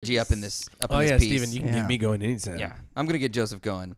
energy up in this piece. Steven, you can get me going anytime. Yeah, I'm gonna get Joseph going.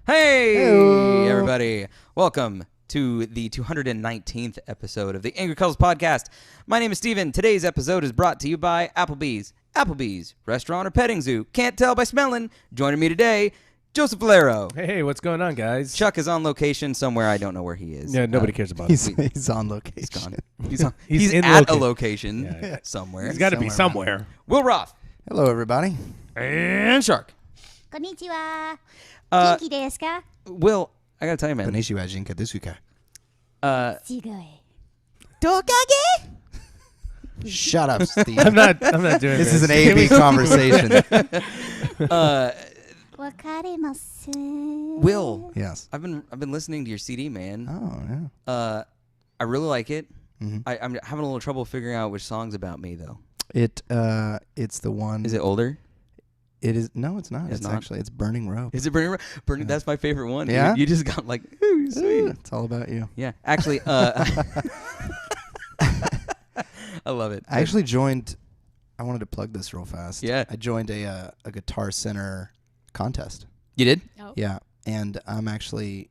Hey, everybody! Welcome to the 219th episode of the Angry Cuddles podcast. My name is Steven. Today's episode is brought to you by Applebee's. Applebee's, restaurant or petting zoo. Can't tell by smelling. Joining me today, Joseph Valero. Hey, what's going on, guys? Chuck is on location somewhere. I don't know where he is. Yeah, nobody cares about him. He's on location. He's gone. He's in at a location somewhere. He's got to be somewhere. Will Roth. Hello, everybody. And Shark. Konnichiwa. Genki desu ka? Will, I gotta tell you, man. Konnichiwa, jinka desuka. Sugoi. Dokage? Shut up, Steve. I'm not doing this. This is an A-B conversation. Wakaremasu. Will. Yes. I've been listening to your CD, man. Oh, yeah. I really like it. Mm-hmm. I'm having a little trouble figuring out which song's about me, though. It's the one. Is it older? It is. No, it's not. It's not? Actually, it's Burning Rope. Is it Burning? Burning. That's my favorite one. Yeah? You just got like, ooh, sweet. It's all about you. Yeah. Actually, I love it. I actually joined. I wanted to plug this real fast. Yeah. I joined a Guitar Center contest. You did? Oh. Yeah, and I'm actually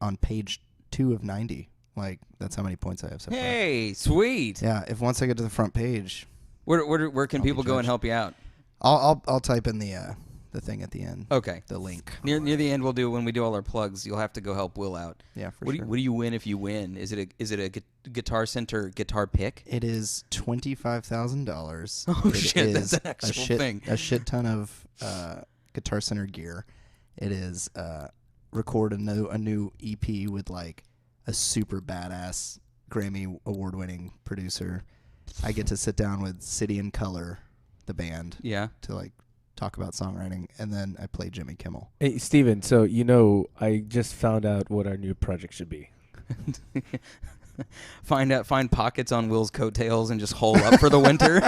on page 2 of 90. Like, that's how many points I have so far. Hey, sweet. Yeah, if once I get to the front page, Where can I'll be people go and judged. help you out? I'll type in the thing at the end. Okay. The link. Near the end, when we do all our plugs, you'll have to go help Will out. Yeah, for What sure. do you win if you win? Is it a Guitar Center guitar pick? It is $25,000. Oh, shit, that's an actual thing. A shit ton of Guitar Center gear. It is record a new EP with like a super badass Grammy award-winning producer. I get to sit down with City and Color, the band, Yeah. to like talk about songwriting, and then I play Jimmy Kimmel. Hey, Steven, so I just found out what our new project should be. Find pockets on Will's coattails and just hole up for the winter.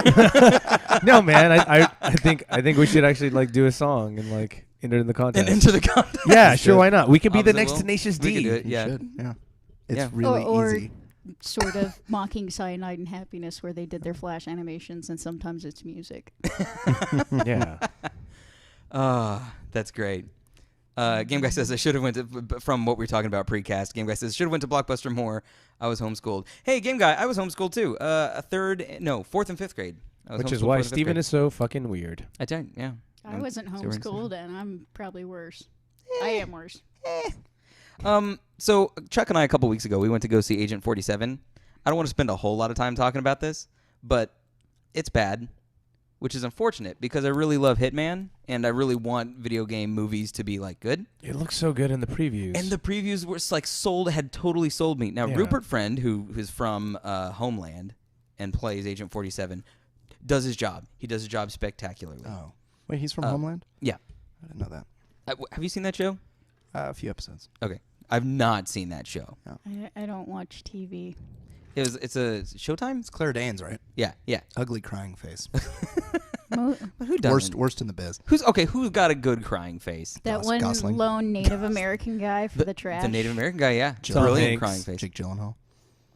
No, man, I think we should actually like do a song and like enter in the contest. And into the contest. Yeah, sure, why not? We could be the Opposite next Will? Tenacious We D. could do it. You Yeah. should, yeah. It's Yeah. really Or easy. sort of mocking Cyanide and Happiness, where they did their flash animations, and sometimes it's music. Yeah. That's great. Game Guy says I should have went to, from what we were talking about precast. Game Guy says should have went to Blockbuster more. I was homeschooled. Hey, Game Guy, I was homeschooled too. 4th and 5th grade. Which is why Steven is so fucking weird. I tell you, yeah. I wasn't see what I'm homeschooled, and I'm probably worse. I am worse. So Chuck and I a couple weeks ago we went to go see Agent 47. I don't want to spend a whole lot of time talking about this, but it's bad, which is unfortunate because I really love Hitman and I really want video game movies to be like good. It looks so good in the previews. And the previews were like had totally sold me. Now Yeah. Rupert Friend, who is from Homeland and plays Agent 47, does his job. He does his job spectacularly. Oh, wait, he's from Homeland? Yeah. I didn't know that. Have you seen that show? A few episodes. Okay. I've not seen that show. I don't watch TV. It's a Showtime? It's Claire Danes, right? Yeah, yeah. Ugly crying face. Who doesn't? Worst in the biz. Who's got a good crying face? That one Gosling. lone Native American guy for the trash. The Native American guy, yeah. Tom Brilliant Hanks. crying face. Jake Gyllenhaal.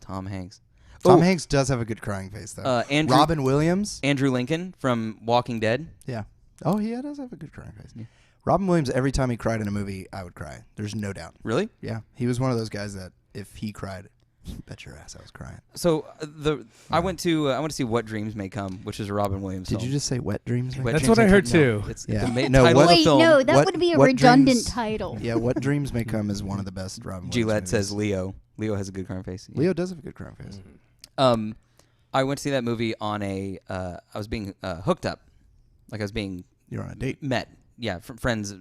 Tom Hanks. Tom Hanks does have a good crying face, though. Andrew, Robin Williams. Andrew Lincoln from Walking Dead. Yeah. Oh, he does have a good crying face. Yeah. Robin Williams, every time he cried in a movie, I would cry. There's no doubt. Really? Yeah. He was one of those guys that if he cried, bet your ass I was crying. So I went to see What Dreams May Come, which is a Robin Williams Did film. you just say Wet Dreams? Wet That's Dreams what I May heard Come? too. No, it's Yeah. the No, title of the Wait, film. no, that would be a What redundant Dreams- title. Yeah, What Dreams May Come is one of the best Robin Williams Gillette movies. says Leo. Leo has a good crying face. Leo does have a good crying face. I went to see that movie on I was being hooked up. Like I was being You're on a date. met. Yeah, friends.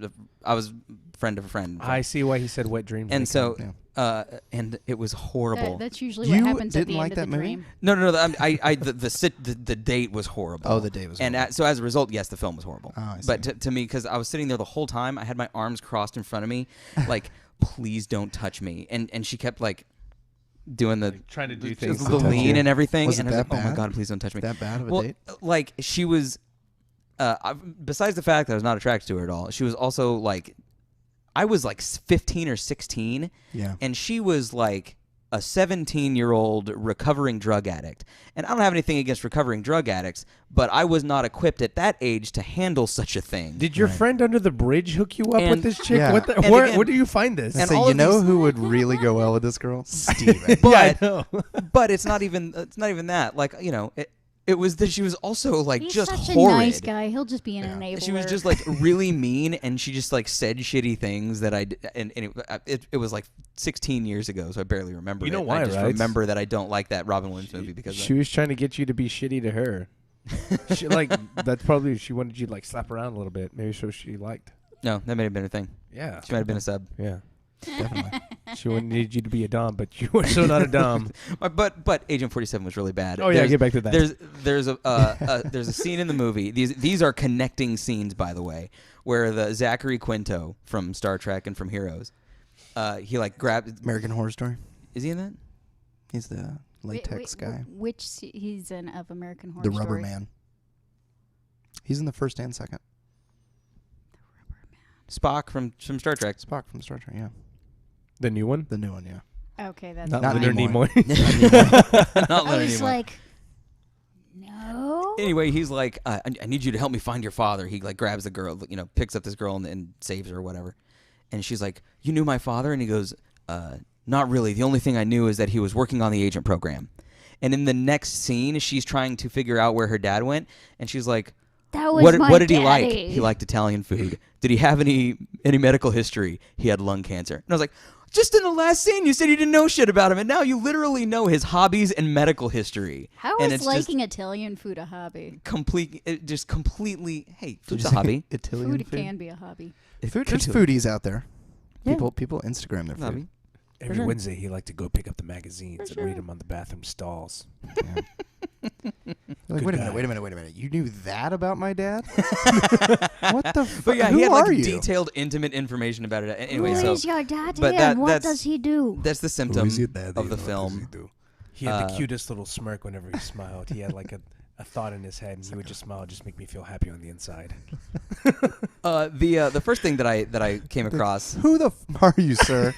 I was friend of a friend. I see why he said wet dreams. And may so, come. and it was horrible. That's usually You what happens at didn't the like end of that the movie? dream. No. The date was horrible. Oh, the date was horrible. And so as a result, yes, the film was horrible. Oh, I see. But to me, because I was sitting there the whole time, I had my arms crossed in front of me, like, please don't touch me. And she kept like doing the trying to do just things. the to touch lean you. and everything. Was and it I was that like, oh my bad? god, please don't touch me. That bad of a Well, date? like she was. Besides the fact that I was not attracted to her at all, she was also like, I was like 15 or 16, Yeah. and she was like a 17-year-old recovering drug addict. And I don't have anything against recovering drug addicts, but I was not equipped at that age to handle such a thing. Did your friend under the bridge hook you up And- with this chick? Yeah. What And where, again- where do you find this? And So all you of know these- who would really go well with this girl? Steven. But, yeah, I know. but it's not even that. Like, you know, it was that she was also like He's just such horrid. a nice guy. He'll just be an enabler. She was just like really mean, and she just like said shitty things that and it was like 16 years ago, so I barely remember. You know it. why, I just right? remember that I don't like that Robin Williams movie because She was trying to get you to be shitty to her. She, like that's probably she wanted you to like slap around a little bit, maybe so she liked. no, that may have been a thing. Yeah, She might have been a sub. yeah. Definitely. She wanted you to be a dom, but you were so not a dom. But Agent 47 was really bad. Oh yeah, get back to that. There's a scene in the movie. These are connecting scenes, by the way, where the Zachary Quinto from Star Trek and from Heroes, he like grabs. American Horror Story. Is he in that? He's the latex guy. He's in of American Horror The Story? Rubber Man. He's in the first and second. Spock from Star Trek. Spock from Star Trek, yeah. The new one, The new one, yeah. Okay, that's not Not Leonard anymore. Nimoy. Not I Leonard was Nimoy. like, no. Anyway, he's like, I need you to help me find your father. He like grabs the girl, you know, picks up this girl and saves her or whatever. And she's like, you knew my father? And he goes, not really. The only thing I knew is that he was working on the agent program. And in the next scene, she's trying to figure out where her dad went. And she's like, That was what, my what did he daddy. like? He liked Italian food. Did he have any medical history? He had lung cancer. And I was like, just in the last scene, you said you didn't know shit about him, and now you literally know his hobbies and medical history. How and is it's liking Italian food a hobby? just completely. Hey, food's Did a you say hobby. Italian Food food. can be a hobby. Food. There's Italian. foodies out there. Yeah. People Instagram their Hobby. food. Every sure. Wednesday, he liked to go pick up the magazines For and read sure. them on the bathroom stalls. Yeah. You're like, Good wait a guy. minute. You knew that about my dad? What the fuck? But yeah, Who he had are like you? detailed, intimate information about it. Anyway, Who so is your daddy but and what that's- does he do? that's the symptom of the film. He had the Uh, cutest little smirk whenever he smiled. He had like a thought in his head, and he would just smile, just make me feel happy on the inside. The first thing that I came across, Who the f are you, sir?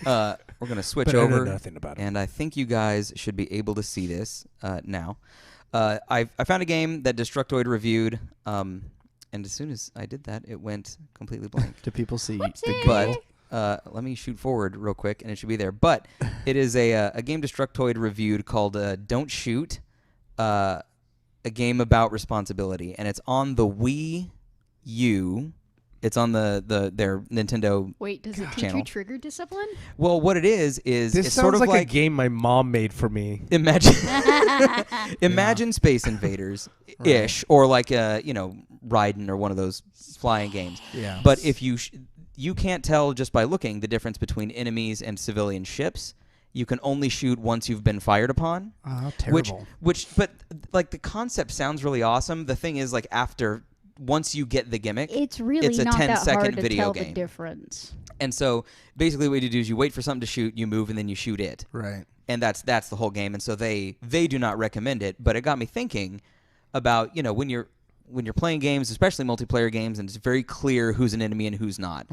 we're gonna switch But I know over, nothing about him. and I think you guys should be able to see this now. I found a game that Destructoid reviewed, and as soon as I did that, it went completely blank. Do people see Whoopsie. the But goal? let me shoot forward real quick, and it should be there. But it is a game Destructoid reviewed called "Don't Shoot," a game about responsibility, and it's on the Wii U. It's on their Nintendo. Wait, does it teach channel. you trigger discipline? Well, what it is This it's sounds sort of like, like a game my mom made for me. Imagine Space Invaders ish, or like Raiden or one of those flying games. Yeah. But if you can't tell just by looking the difference between enemies and civilian ships. You can only shoot once you've been fired upon. Oh, how terrible. But like the concept sounds really awesome. The thing is, like once you get the gimmick, It's really It's a not that 10-second hard to video tell game. the difference. and so basically what you do is you wait for something to shoot, you move, and then you shoot it. Right. And that's the whole game. And so they do not recommend it. But it got me thinking about when you're playing games, especially multiplayer games, and it's very clear who's an enemy and who's not,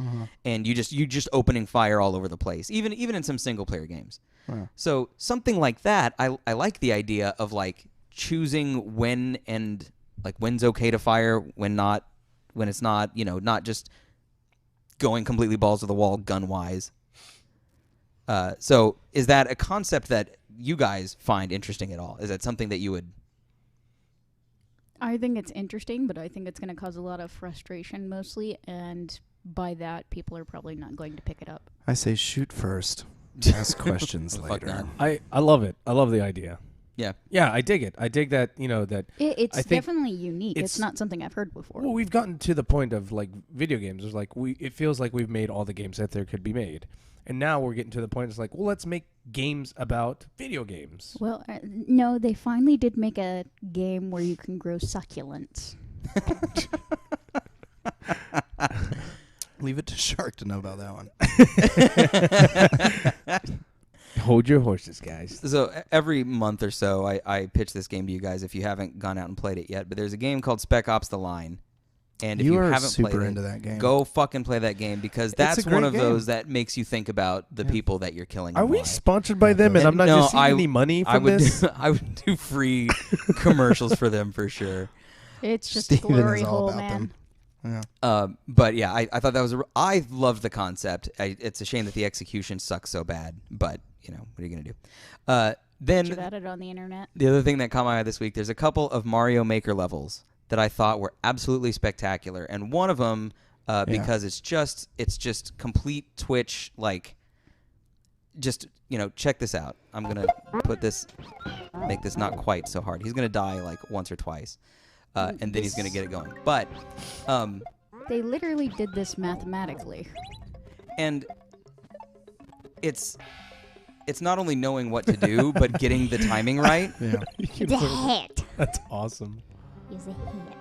and you just opening fire all over the place, even in some single player games. Wow. So something like that, I like the idea of like choosing when and like when's okay to fire, when it's not, not just going completely balls to the wall gun wise. So is that a concept that you guys find interesting at all? Is that something that you would? I think it's interesting, but I think it's going to cause a lot of frustration mostly, and by that, people are probably not going to pick it up. I say shoot first. Ask questions Fuck later. that. I love it. I love the idea. Yeah. Yeah, I dig it. I dig that, that It's I think definitely unique. it's- It's not something I've heard before. well, we've gotten to the point of like video games. It's like it feels like we've made all the games that there could be made. And now we're getting to the point it's like, well, let's make games about video games. Well, no, they finally did make a game where you can grow succulents. Leave it to Shark to know about that one. Hold your horses, guys. So every month or so, I pitch this game to you guys if you haven't gone out and played it yet. But there's a game called Spec Ops: The Line, And if You you are haven't super played into it, that game. go fucking play that game because a that's one great of game. those that makes you think about the people that you're killing. Are and we why. sponsored by them? And I'm not No, just seeing any money from I would this. I would do free commercials for them for sure. It's just a Steven glory is all hole, about man. them. Yeah. But yeah, I thought that was. I loved the concept. It's a shame that the execution sucks so bad. But what are you gonna do? Then You've had it on the internet. the other thing that caught my eye this week, there's a couple of Mario Maker levels that I thought were absolutely spectacular, and one of them, because it's just complete Twitch, like, just check this out. I'm gonna make this not quite so hard. He's gonna die like once or twice, and then he's gonna get it going. But They literally did this mathematically. and it's not only knowing what to do, but getting the timing right. Yeah. The hit. That's awesome. Is a hit.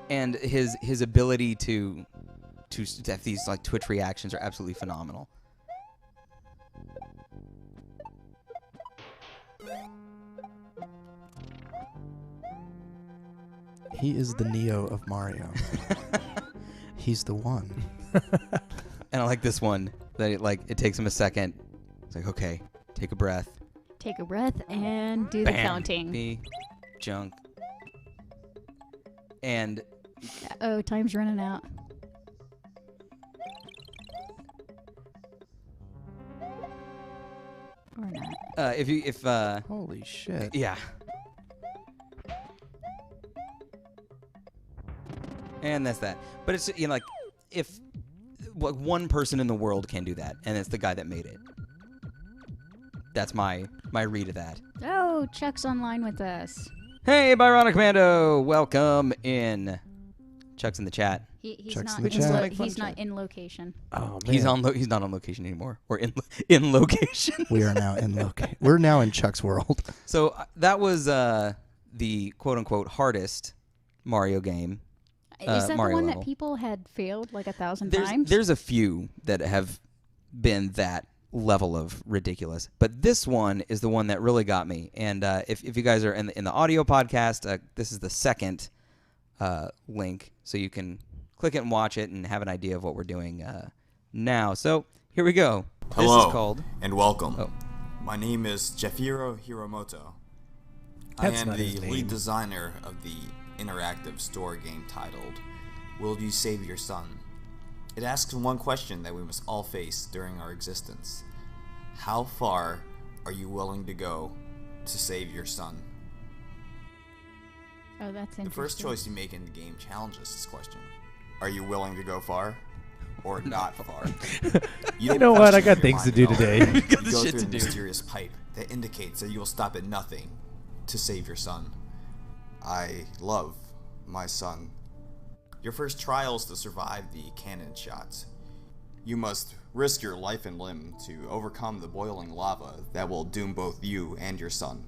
And his ability to have these like Twitch reactions are absolutely phenomenal. He is the Neo of Mario. He's the one. And I like this one that it takes him a second. It's like, okay, take a breath. Take a breath and do the Bam. counting. The junk. And Oh, time's running out. Or not. if Holy shit. yeah. And that's that. But it's like if one person in the world can do that, and it's the guy that made it. That's my read of that. Oh, Chuck's online with us. Hey, Byronic Commando, welcome in. Chuck's in the chat. He's Chuck's not. in the In chat. he's not in location. Oh man. He's not on location anymore, or in location. We are now in We're now in Chuck's world. So that was the quote unquote hardest Mario game. Is that Mario the one level. that people had failed like 1,000 times? There's a few that have been that level of ridiculous, but this one is the one that really got me. And if you guys are in the audio podcast, this is the second link, so you can click it and watch it and have an idea of what we're doing now. So here we go. Hello, This is called. and welcome. Oh. My name is Jefiro Hiromoto. That's I am not the his name. lead designer of the interactive store game titled Will You Save Your Son? It asks one question that we must all face during our existence. How far are you willing to go to save your son? Oh, that's interesting. The first choice you make in the game challenges this question. Are you willing to go far or not far? You know what? I got question things to your do mind at all. today. You got the go shit through to a do. mysterious pipe that indicates that you will stop at nothing to save your son. I love my son. Your first trial is to survive the cannon shots. You must risk your life and limb to overcome the boiling lava that will doom both you and your son.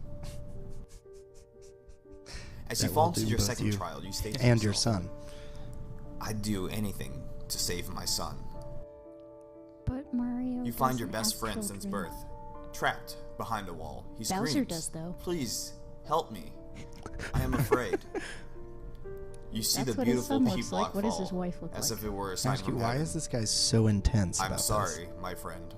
As you That fall will into doom your both second you trial, you state to and your yourself, son. I'd do anything to save my son. But Mario. You find your doesn't best have friend since children. birth, trapped behind a wall. He Bowser screams, does, though. Please, help me. I am afraid. You see That's the what his beautiful son peat looks block like. What does fall, his wife look as like? if it were a I sign ask you, from why heaven. is this guy so intense about I'm this? sorry, my friend.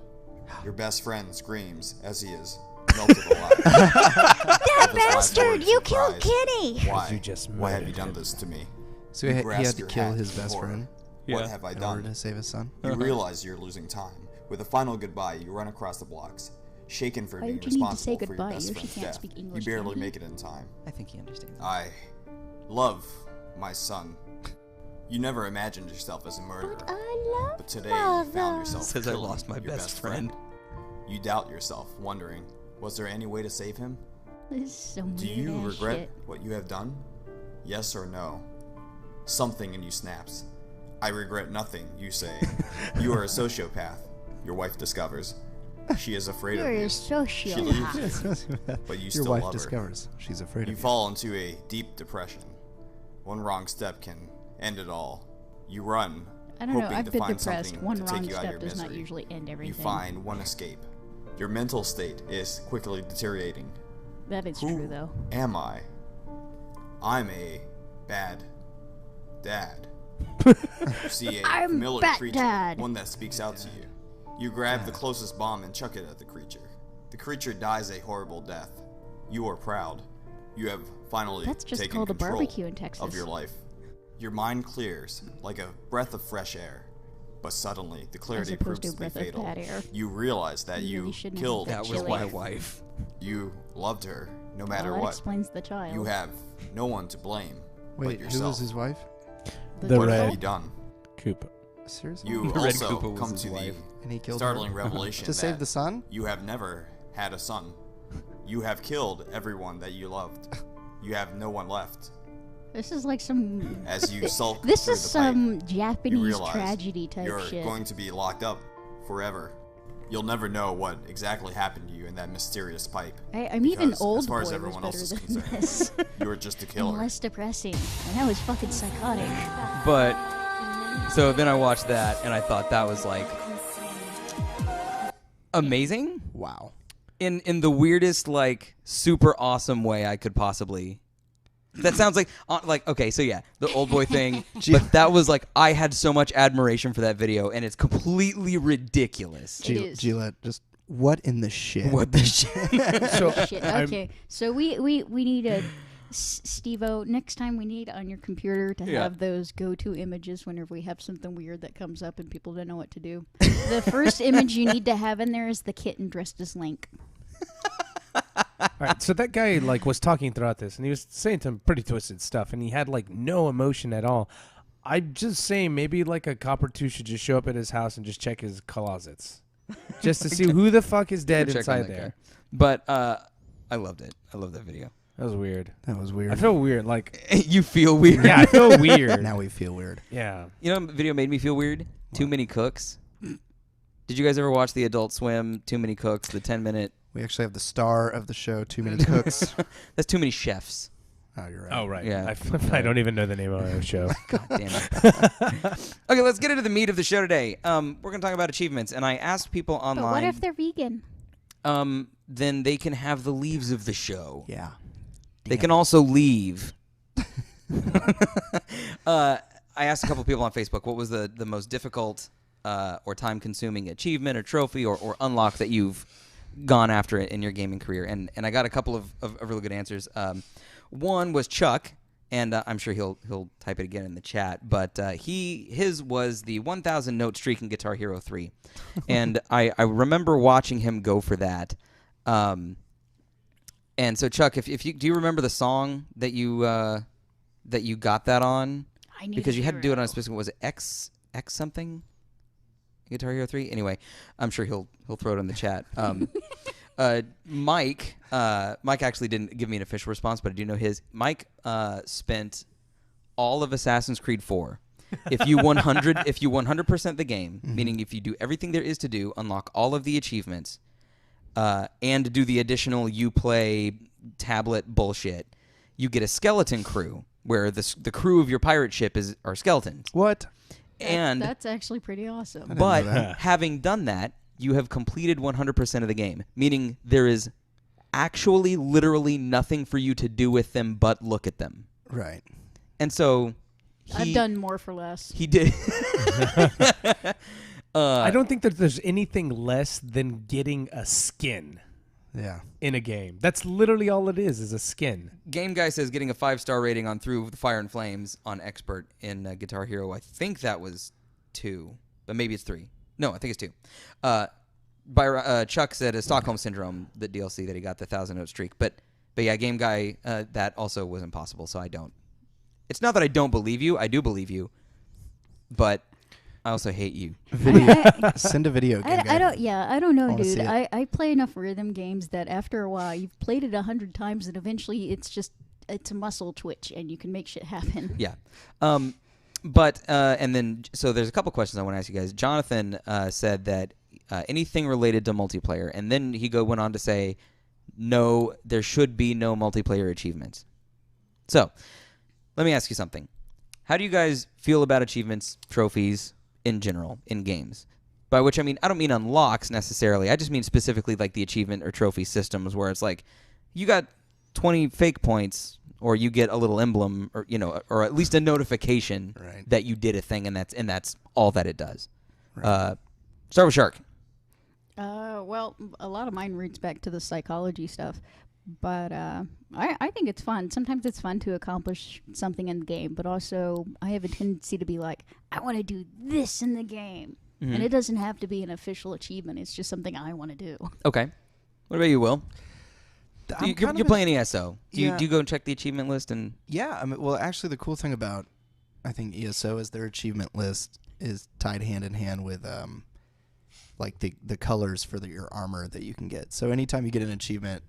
Your best friend screams as he is melted alive. That bastard! You killed Kitty! Why? You just Why have you murdered done him. this to me? So You he had grasp to your kill hat his in best horror. friend What have I in order done? to save his son? You realize you're losing time. With a final goodbye, you run across the blocks, shaken for Why being would you need to responsible say for your goodbye? best You actually friend's can't death. speak English, You barely can you? make it in time. I think he understands. I love my son. You never imagined yourself as a murderer, I love but today you found yourself Says I killing lost my your best friend. You doubt yourself, wondering, was there any way to save him? This is some Do weird you ass regret shit. what you have done? Yes or no? Something in you snaps. I regret nothing, you say. You are a sociopath, your wife discovers. She is afraid You're of a you. She sociopath. leaves you, but you Your still wife love her. discovers she's afraid You of you. fall into a deep depression. One wrong step can end it all. You run, I don't know. hoping I've to been find depressed. something One to wrong take you out of step your does not misery. usually end You everything. find one escape. Your mental state is quickly deteriorating. That is Who true, though. am I? I'm a bad dad. You see a I'm familiar Bat creature, Dad. one that speaks out to you. You grab the closest bomb and chuck it at the creature. The creature dies a horrible death. You are proud. You have finally That's just taken called a control barbecue in Texas. of your life. Your mind clears like a breath of fresh air. But suddenly, the clarity opposed proves to a to be breath of fatal. bad air. You realize that You really you shouldn't have killed that That was chili. my wife. You loved her, no matter Well, that what. explains the child. You have no one to blame but Wait, who yourself. was his wife? The What have red you done? Koopa. Seriously? You Red also Koopa was come his to the wife. And he killed startling her? revelation To save that the son? you have never had a son. You have killed everyone that you loved. You have no one left. This is like some. As you sulk This through is the some pipe, Japanese you realize tragedy type you're shit. going to be locked up forever. You'll never know what exactly happened to you in that mysterious pipe. I'm even because old as far boy as was everyone else better is than concerned, this. you're just a And killer. less depressing. And that was fucking psychotic. But so then I watched that and I thought that was like amazing Wow. in the weirdest like super awesome way I could possibly. That sounds like okay, so yeah, the old boy thing, but that was like I had so much admiration for that video and it's completely ridiculous. It is. Gillette, just what in the shit? What the shit? So Shit. I'm- Okay, so we need a Steve-O. Next time we need on your computer to Yeah. have those go-to images whenever we have something weird that comes up and people don't know what to do. The first image you need to have in there is the kitten dressed as Link. All right, so that guy like was talking throughout this, and he was saying some pretty twisted stuff, and he had like no emotion at all. I'm just saying, maybe like a cop or two should just show up at his house and just check his closets, just to see who the fuck is dead Check on inside that there. guy. But I loved it. I love that video. That was weird. That was I weird. feel weird. Like, You feel weird. yeah, I feel weird. Now we feel weird. Yeah. You know what video made me feel weird? Too Many Cooks. Did you guys ever watch the Adult Swim Too Many Cooks, the 10-minute? We actually have the star of the show, 2 Minute Cooks. That's Too Many Chefs. Oh, you're right. Oh right. Yeah. I don't even know the name of our show. God damn it. Okay, let's get into the meat of the show today. We're going to talk about achievements, and I asked people But online. what if they're vegan? Then they can have the leaves of the show. Yeah. They can also leave. I asked a couple people on Facebook what was the most difficult or time-consuming achievement or trophy or unlock that you've gone after in your gaming career, and I got a couple of really good answers. One was Chuck, and I'm sure he'll type it again in the chat, but his was the 1,000 note streak in Guitar Hero 3, and I remember watching him go for that. And so Chuck, if you do you remember the song that you got that on? I need Because you had to do it on a hero. specific, was it X something? Guitar Hero 3? Anyway, I'm sure he'll throw it in the chat. Mike actually didn't give me an official response, but I do know his. Mike spent all of Assassin's Creed 4. If you 100% the game, meaning if you do everything there is to do, unlock all of the achievements, and do the additional Uplay tablet bullshit, you get a skeleton crew where the crew of your pirate ship are skeletons. What? And That's actually pretty awesome. didn't but know that. having done that, you have completed 100% of the game, meaning there is actually literally nothing for you to do with them but look at them. Right. And so I've done more for less. He did. I don't think that there's anything less than getting a skin Yeah. in a game. That's literally all it is a skin. Game Guy says getting a 5-star rating on Through the Fire and Flames on Expert in Guitar Hero. I think that was 2, but maybe it's 3. No, I think it's 2. Chuck said a Stockholm Syndrome, the DLC that he got the 1,000-note streak. But yeah, Game Guy, that also was impossible, so I don't. It's not that I don't believe you. I do believe you. But I also hate you. Send a video game. I don't know, wanna dude. see it. I play enough rhythm games that after a while, you've played it 100 times, and eventually it's a muscle twitch, and you can make shit happen. Yeah. But and then so there's a couple questions I want to ask you guys. Jonathan said that anything related to multiplayer, and then he went on to say, no, there should be no multiplayer achievements. So let me ask you something. How do you guys feel about achievements, trophies in general in games? By which I mean, I don't mean unlocks necessarily. I just mean specifically like the achievement or trophy systems where it's like, you got 20 fake points or you get a little emblem, or or at least a notification Right. that you did a thing, and that's all that it does. Start with Shark. Well, a lot of mine roots back to the psychology stuff, but I think it's fun. Sometimes it's fun to accomplish something in the game, but also I have a tendency to be like, I want to do this in the game. Mm-hmm. And it doesn't have to be an official achievement. It's just something I want to do. Okay. What about you, Will? You're playing ESO. Do Yeah. you go and check the achievement list? And Yeah, I mean, well, actually, the cool thing about I think ESO is their achievement list is tied hand in hand with like the colors for your armor that you can get. So anytime you get an achievement,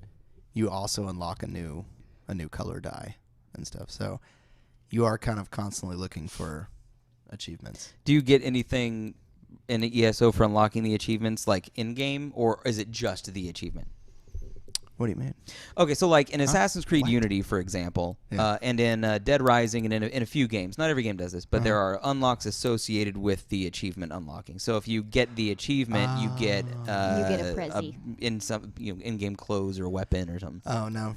you also unlock a new color die and stuff. So you are kind of constantly looking for achievements. do you get anything in the ESO for unlocking the achievements, like in game, or is it just the achievement? What do you mean? Okay, so like in Assassin's Creed What? Unity, for example, Yeah. and in Dead Rising, and in a few games, not every game does this, but there are unlocks associated with the achievement unlocking. So if you get the achievement, you get a Prezi. in some in-game clothes or a weapon or something. Oh no,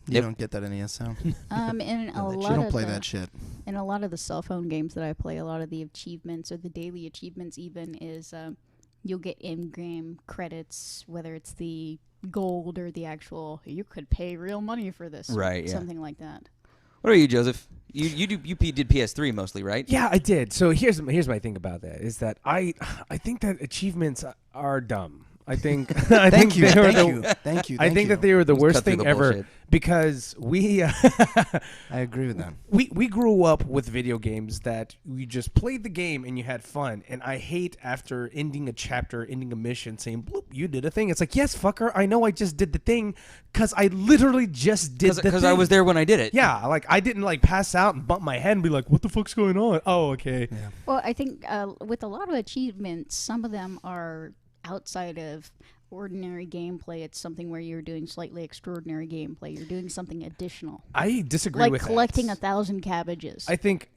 you Yep. don't get that in ESO. In a you lot don't of play the, that shit. in a lot of the cell phone games that I play, a lot of the achievements or the daily achievements even is you'll get in-game credits, whether it's the gold or the actual, you could pay real money for this. Right, yeah. Something like that. What are you, Joseph? You did PS3 mostly, right? Yeah, I did. So here's my thing about that is that I think that achievements are dumb. I think I think Thank you, they were thank the- you, thank you. I think that they were the Let's worst cut through thing the ever bullshit. because we I agree with that. we grew up with video games that we just played the game and you had fun. And I hate after ending a chapter, ending a mission, saying, "Bloop, you did a thing." It's like, yes, fucker, I know I just did the thing because I literally just did the thing. Because I was there when I did it. Yeah, like I didn't like pass out and bump my head and be like, "What the fuck's going on?" Oh, okay. Yeah. Well, I think with a lot of achievements, some of them are outside of ordinary gameplay. It's something where you're doing slightly extraordinary gameplay. You're doing something additional. I disagree Like with collecting that. 1,000 cabbages. I think,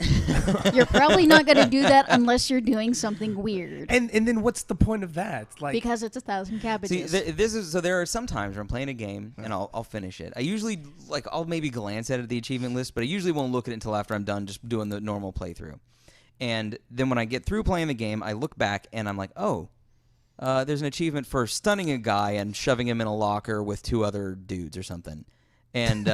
You're probably not going to do that unless you're doing something weird. and then what's the point of that? Like, Because it's 1,000 See, cabbages. this is so. There are some times where I'm playing a game and I'll finish it. I usually I'll maybe glance at the achievement list, but I usually won't look at it until after I'm done just doing the normal playthrough. And then when I get through playing the game, I look back and I'm like, oh, there's an achievement for stunning a guy and shoving him in a locker with 2 other dudes or something. And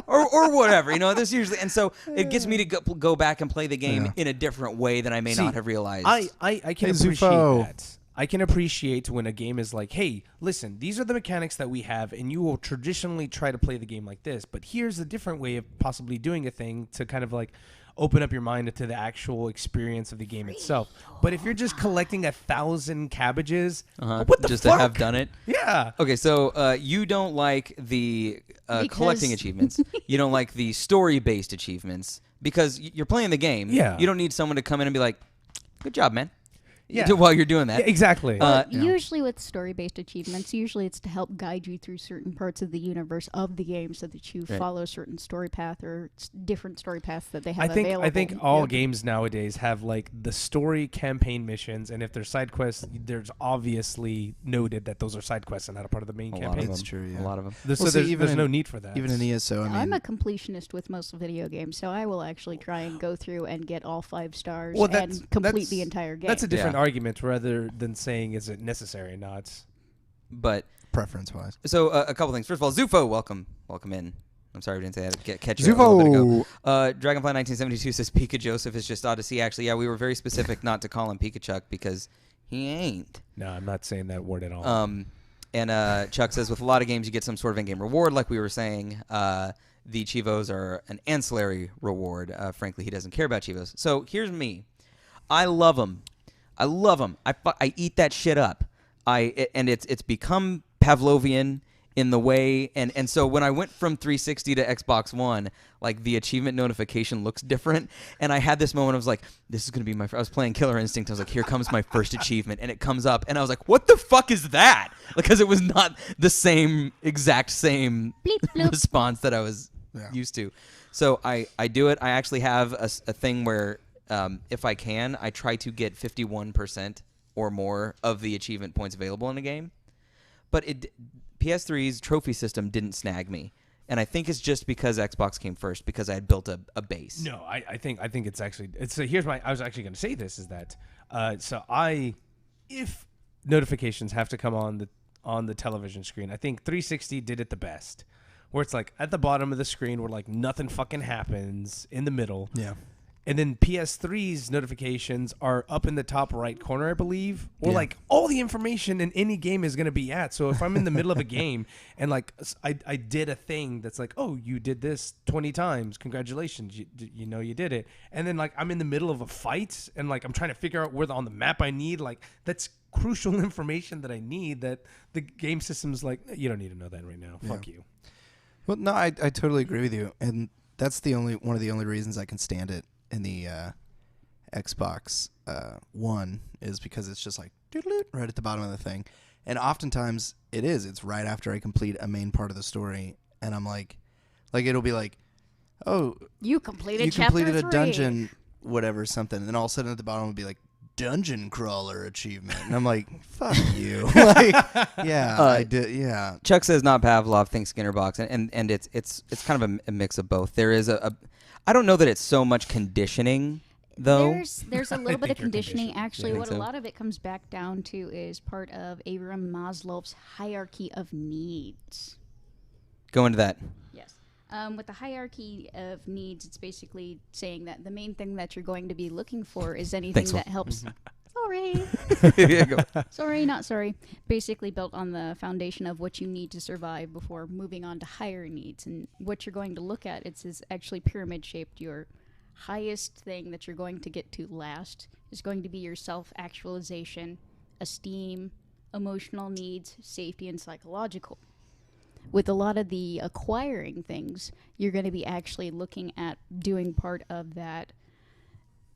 or whatever, This usually, and so it gets me to go back and play the game Yeah. in a different way than I may See, not have realized. I can Hey, appreciate Zufo. that. I can appreciate when a game is like, hey, listen, these are the mechanics that we have, and you will traditionally try to play the game like this, but here's a different way of possibly doing a thing to kind of like open up your mind to the actual experience of the game itself. But if you're just collecting 1,000 cabbages, what the just fuck? to have done it. Yeah. Okay, so you don't like the collecting Because- achievements. You don't like the story-based achievements because you're playing the game. Yeah. You don't need someone to come in and be like, "Good job, man." Yeah. While you're doing that. Yeah, exactly. Usually with story-based achievements, usually it's to help guide you through certain parts of the universe of the game so that you Right. follow a certain story path or different story paths that they have I think available. all Yep. games nowadays have like the story campaign missions, and if they're side quests, there's obviously noted that those are side quests and not a part of the main A lot campaign. of That's them. true, yeah. A lot of them. So Well, see, there's, even there's no in- need for that. Even in ESO, I mean, I'm a completionist with most video games, so I will actually try and go through and get all 5 stars Well, that's- and complete that's- the entire game. That's a different Yeah. argument rather than saying is it necessary or not. But preference-wise. so a couple things. First of all, Zufo, welcome in. I'm sorry we didn't say that. Catch you a little bit ago. Dragonfly 1972 says Pika Joseph is just Odyssey. Actually, yeah, we were very specific not to call him Pikachuck because he ain't. No, I'm not saying that word at all. And Chuck says with a lot of games you get some sort of in-game reward, like we were saying. The Chivos are an ancillary reward. Frankly, he doesn't care about Chivos. So here's me. I love them. I eat that shit up. And it's become Pavlovian in the way, and so when I went from 360 to Xbox One, like the achievement notification looks different, and I had this moment. I was like, "This is gonna be my." I was playing Killer Instinct. I was like, "Here comes my first achievement," and it comes up, and I was like, "What the fuck is that?" Because it was not the exact same Bleep, bloop. response that I was used to. So I do it. I actually have a thing where if I can, I try to get 51% or more of the achievement points available in a game. But PS3's trophy system didn't snag me. And I think it's just because Xbox came first, because I had built a base. No, I think it's actually here's my I was actually going to say this is that if notifications have to come on the television screen, I think 360 did it the best, where it's like at the bottom of the screen where like nothing fucking happens in the middle. Yeah. And then PS3's notifications are up in the top right corner, I believe, or Yeah. like all the information in any game is going to be at. So if I'm in the middle of a game and like I did a thing that's like, oh, you did this 20 times, congratulations, you know you did it. And then like I'm in the middle of a fight and like I'm trying to figure out where on the map I need, like that's crucial information that I need that the game system's like, you don't need to know that right now. Yeah. Fuck you. Well, no, I totally agree with you, and that's one of the only reasons I can stand it in the Xbox One is because it's just like doodle-doot right at the bottom of the thing, and oftentimes it's right after I complete a main part of the story, and I'm like it'll be like, oh, You completed you chapter completed a 3. dungeon, whatever, something, and then all of a sudden at the bottom will be like dungeon crawler achievement, and I'm like, fuck you. Like, yeah, I did, yeah. Chuck says not Pavlov, think Skinner box, and it's kind of a mix of both. There is I don't know that it's so much conditioning though. There's a little bit of think you're conditioning. conditioned. Actually, You what think a so? lot of it comes back down to is part of Abraham Maslow's hierarchy of needs. Go into that. Yes. With the hierarchy of needs, it's basically saying that the main thing that you're going to be looking for is anything Thanks, that helps. Sorry. Yeah, go. Sorry, not sorry. Basically built on the foundation of what you need to survive before moving on to higher needs. And what you're going to look at, is actually pyramid shaped. Your highest thing that you're going to get to last is going to be your self-actualization, esteem, emotional needs, safety, and psychological. With a lot of the acquiring things, you're going to be actually looking at doing part of that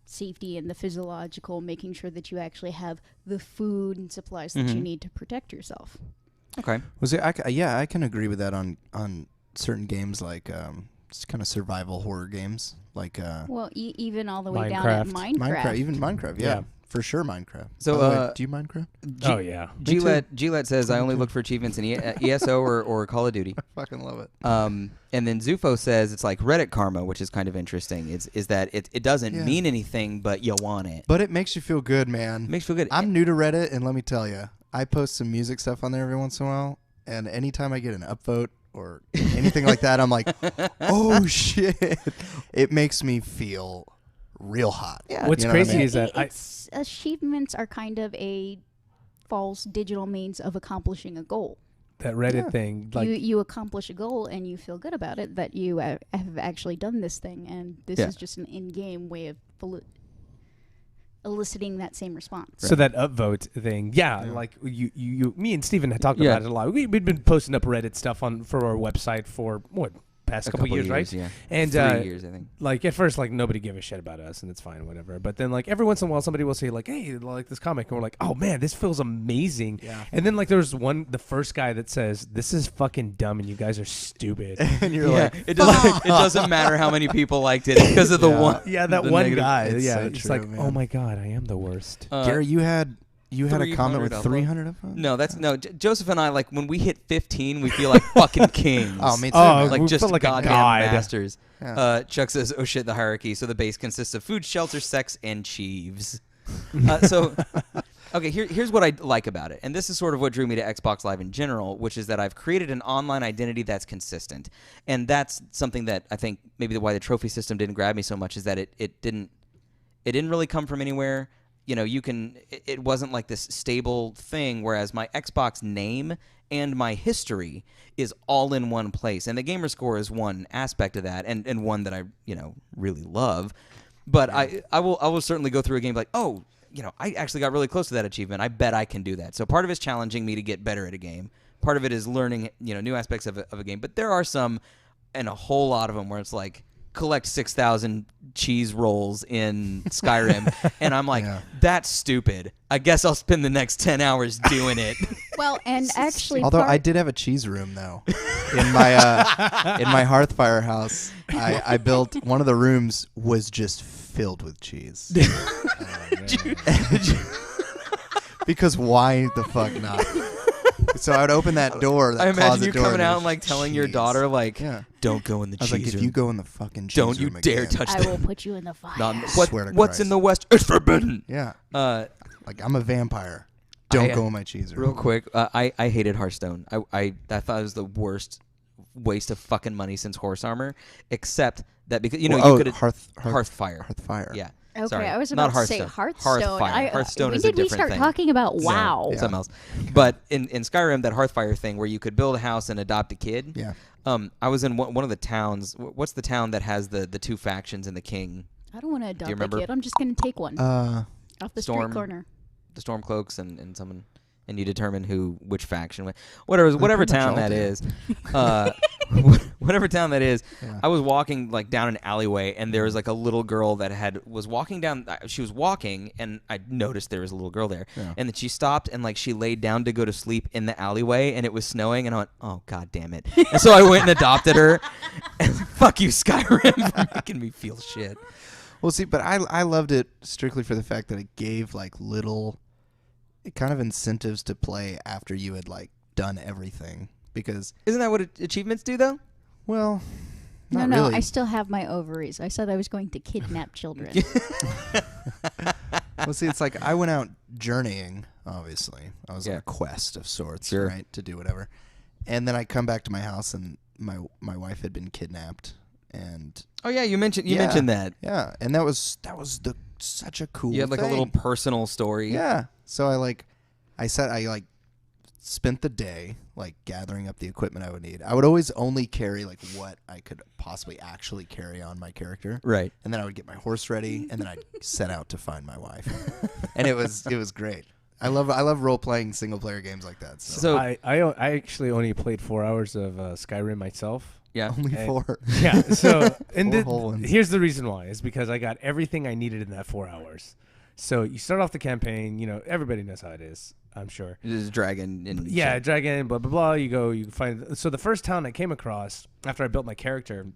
safety and the physiological, making sure that you actually have the food and supplies that you need to protect yourself. Okay. Was it? I can agree with that on certain games like just kind of survival horror games like Well, even all the way down at Minecraft. Minecraft. Even Minecraft. Yeah, Yeah. for sure, Minecraft. So, By the way, do you Minecraft? Oh yeah. Gillette says I only look for achievements in ESO or Call of Duty. Fucking love it. And then Zufo says it's like Reddit karma, which is kind of interesting. Is that it doesn't Yeah. mean anything, but you want it. But it makes you feel good, man. Makes you feel good. I'm new to Reddit, and let me tell you, I post some music stuff on there every once in a while, and anytime I get an upvote or anything like that, I'm like, oh shit! It makes me feel real hot. Yeah. What's You know what I crazy mean? is that Achievements are kind of a false digital means of accomplishing a goal. that Reddit Yeah. thing, like You accomplish a goal and you feel good about it that you have actually done this thing, and this Yeah. is just an in-game way of eliciting that same response. So that upvote thing, like you, me and Steven had talked Yeah. about it a lot. We'd been posting up Reddit stuff for our website for past couple years, right? Yeah. And 3 years, I think. like at first, like nobody gave a shit about us, and it's fine, whatever. But then, like every once in a while, somebody will say, like, "Hey, I like this comic," and we're like, "Oh man, this feels amazing." Yeah. And then like there's the first guy that says, "This is fucking dumb, and you guys are stupid." And you're Yeah, like, it doesn't matter how many people liked it because of the Yeah. one. Yeah, that the one negative. guy. It's Yeah, so it's true, like, man. oh my god, I am the worst. Gary, you had a comment 300 with upvotes. 300 upvotes? No, that's no. Joseph and I, like when we hit 15, we feel like fucking kings. Oh, me too. Oh, man. Like we just felt like a goddamn god. masters. Yeah. Chuck says, "Oh shit, the hierarchy. So the base consists of food, shelter, sex, and Cheeves." Okay, here's what I like about it, and this is sort of what drew me to Xbox Live in general, which is that I've created an online identity that's consistent, and that's something that I think maybe why the trophy system didn't grab me so much is that it didn't really come from anywhere. You know, it wasn't like this stable thing, whereas my Xbox name and my history is all in one place. And the gamer score is one aspect of that, and one that I, really love. But I will certainly go through a game like, oh, I actually got really close to that achievement. I bet I can do that. So part of it's challenging me to get better at a game. Part of it is learning, new aspects of a game. But there are some, and a whole lot of them, where it's like, collect 6,000 cheese rolls in Skyrim, and I'm like, that's stupid. I guess I'll spend the next 10 hours doing it. Well, and actually, Although I did have a cheese room though, in my Hearthfire house, I built one of the rooms was just filled with cheese. Because why the fuck not? So I would open that door. That I imagine closet you door, coming and out and like telling your jeez. daughter like, Yeah. don't go in the I was cheese like, if room. you go in the fucking cheese Don't you room dare again, touch I that. will put you in the fire. Swear to What's Christ. in the West is forbidden. Yeah. Uh, Like, I'm a vampire. Don't I, go in my cheese room. real quick, I hated Hearthstone. I thought it was the worst waste of fucking money since horse armor, except that because you Well, could Hearthfire. Hearthfire. Yeah. Okay, Sorry. I was Not about to say Hearthstone. Hearthstone. Hearthfire. Hearthstone when is a did we different start thing. talking about WoW? Yeah. Something else. But in Skyrim, that Hearthfire thing where you could build a house and adopt a kid. Yeah. I was in one of the towns. What's the town that has the two factions and the king? I don't want to adopt a remember? kid. I'm just going to take one off the Storm. street corner. The Stormcloaks and someone, and you determine which faction. Whatever town that is. Whatever town that is. Yeah. I was walking like down an alleyway, and there was like a little girl that was walking down. She was walking, and I noticed there was a little girl there, Yeah. and then she stopped and like she laid down to go to sleep in the alleyway, and it was snowing, and I went, "Oh God damn it!" And so I went and adopted her. And fuck you, Skyrim, for making me feel shit. Well, see, but I loved it strictly for the fact that it gave like little kind of incentives to play after you had like done everything. Because Isn't that what achievements do, though? well, No, not really. I still have my ovaries. I said I was going to kidnap children. Well, see, it's like I went out journeying. Obviously, I was on Yeah. a quest of sorts, Sure. right, to do whatever. And then I come back to my house, and my wife had been kidnapped, and Oh yeah, you mentioned Yeah. that. yeah, and that was such a cool. You had like a little thing. personal story. Yeah. So I spent the day like gathering up the equipment I would need. I would always only carry like what I could possibly actually carry on my character. Right. And then I would get my horse ready, and then I'd set out to find my wife. And it was great. I love role playing single player games like that. So, So I actually only played 4 hours of Skyrim myself. yeah. only Hey. 4. Yeah. So and Four whole ones. here's the reason why is because I got everything I needed in that 4 hours. So you start off the campaign. You know, everybody knows how it is. I'm sure. Just dragon and Yeah, shit. dragon, blah blah blah. You find. So the first town I came across after I built my character,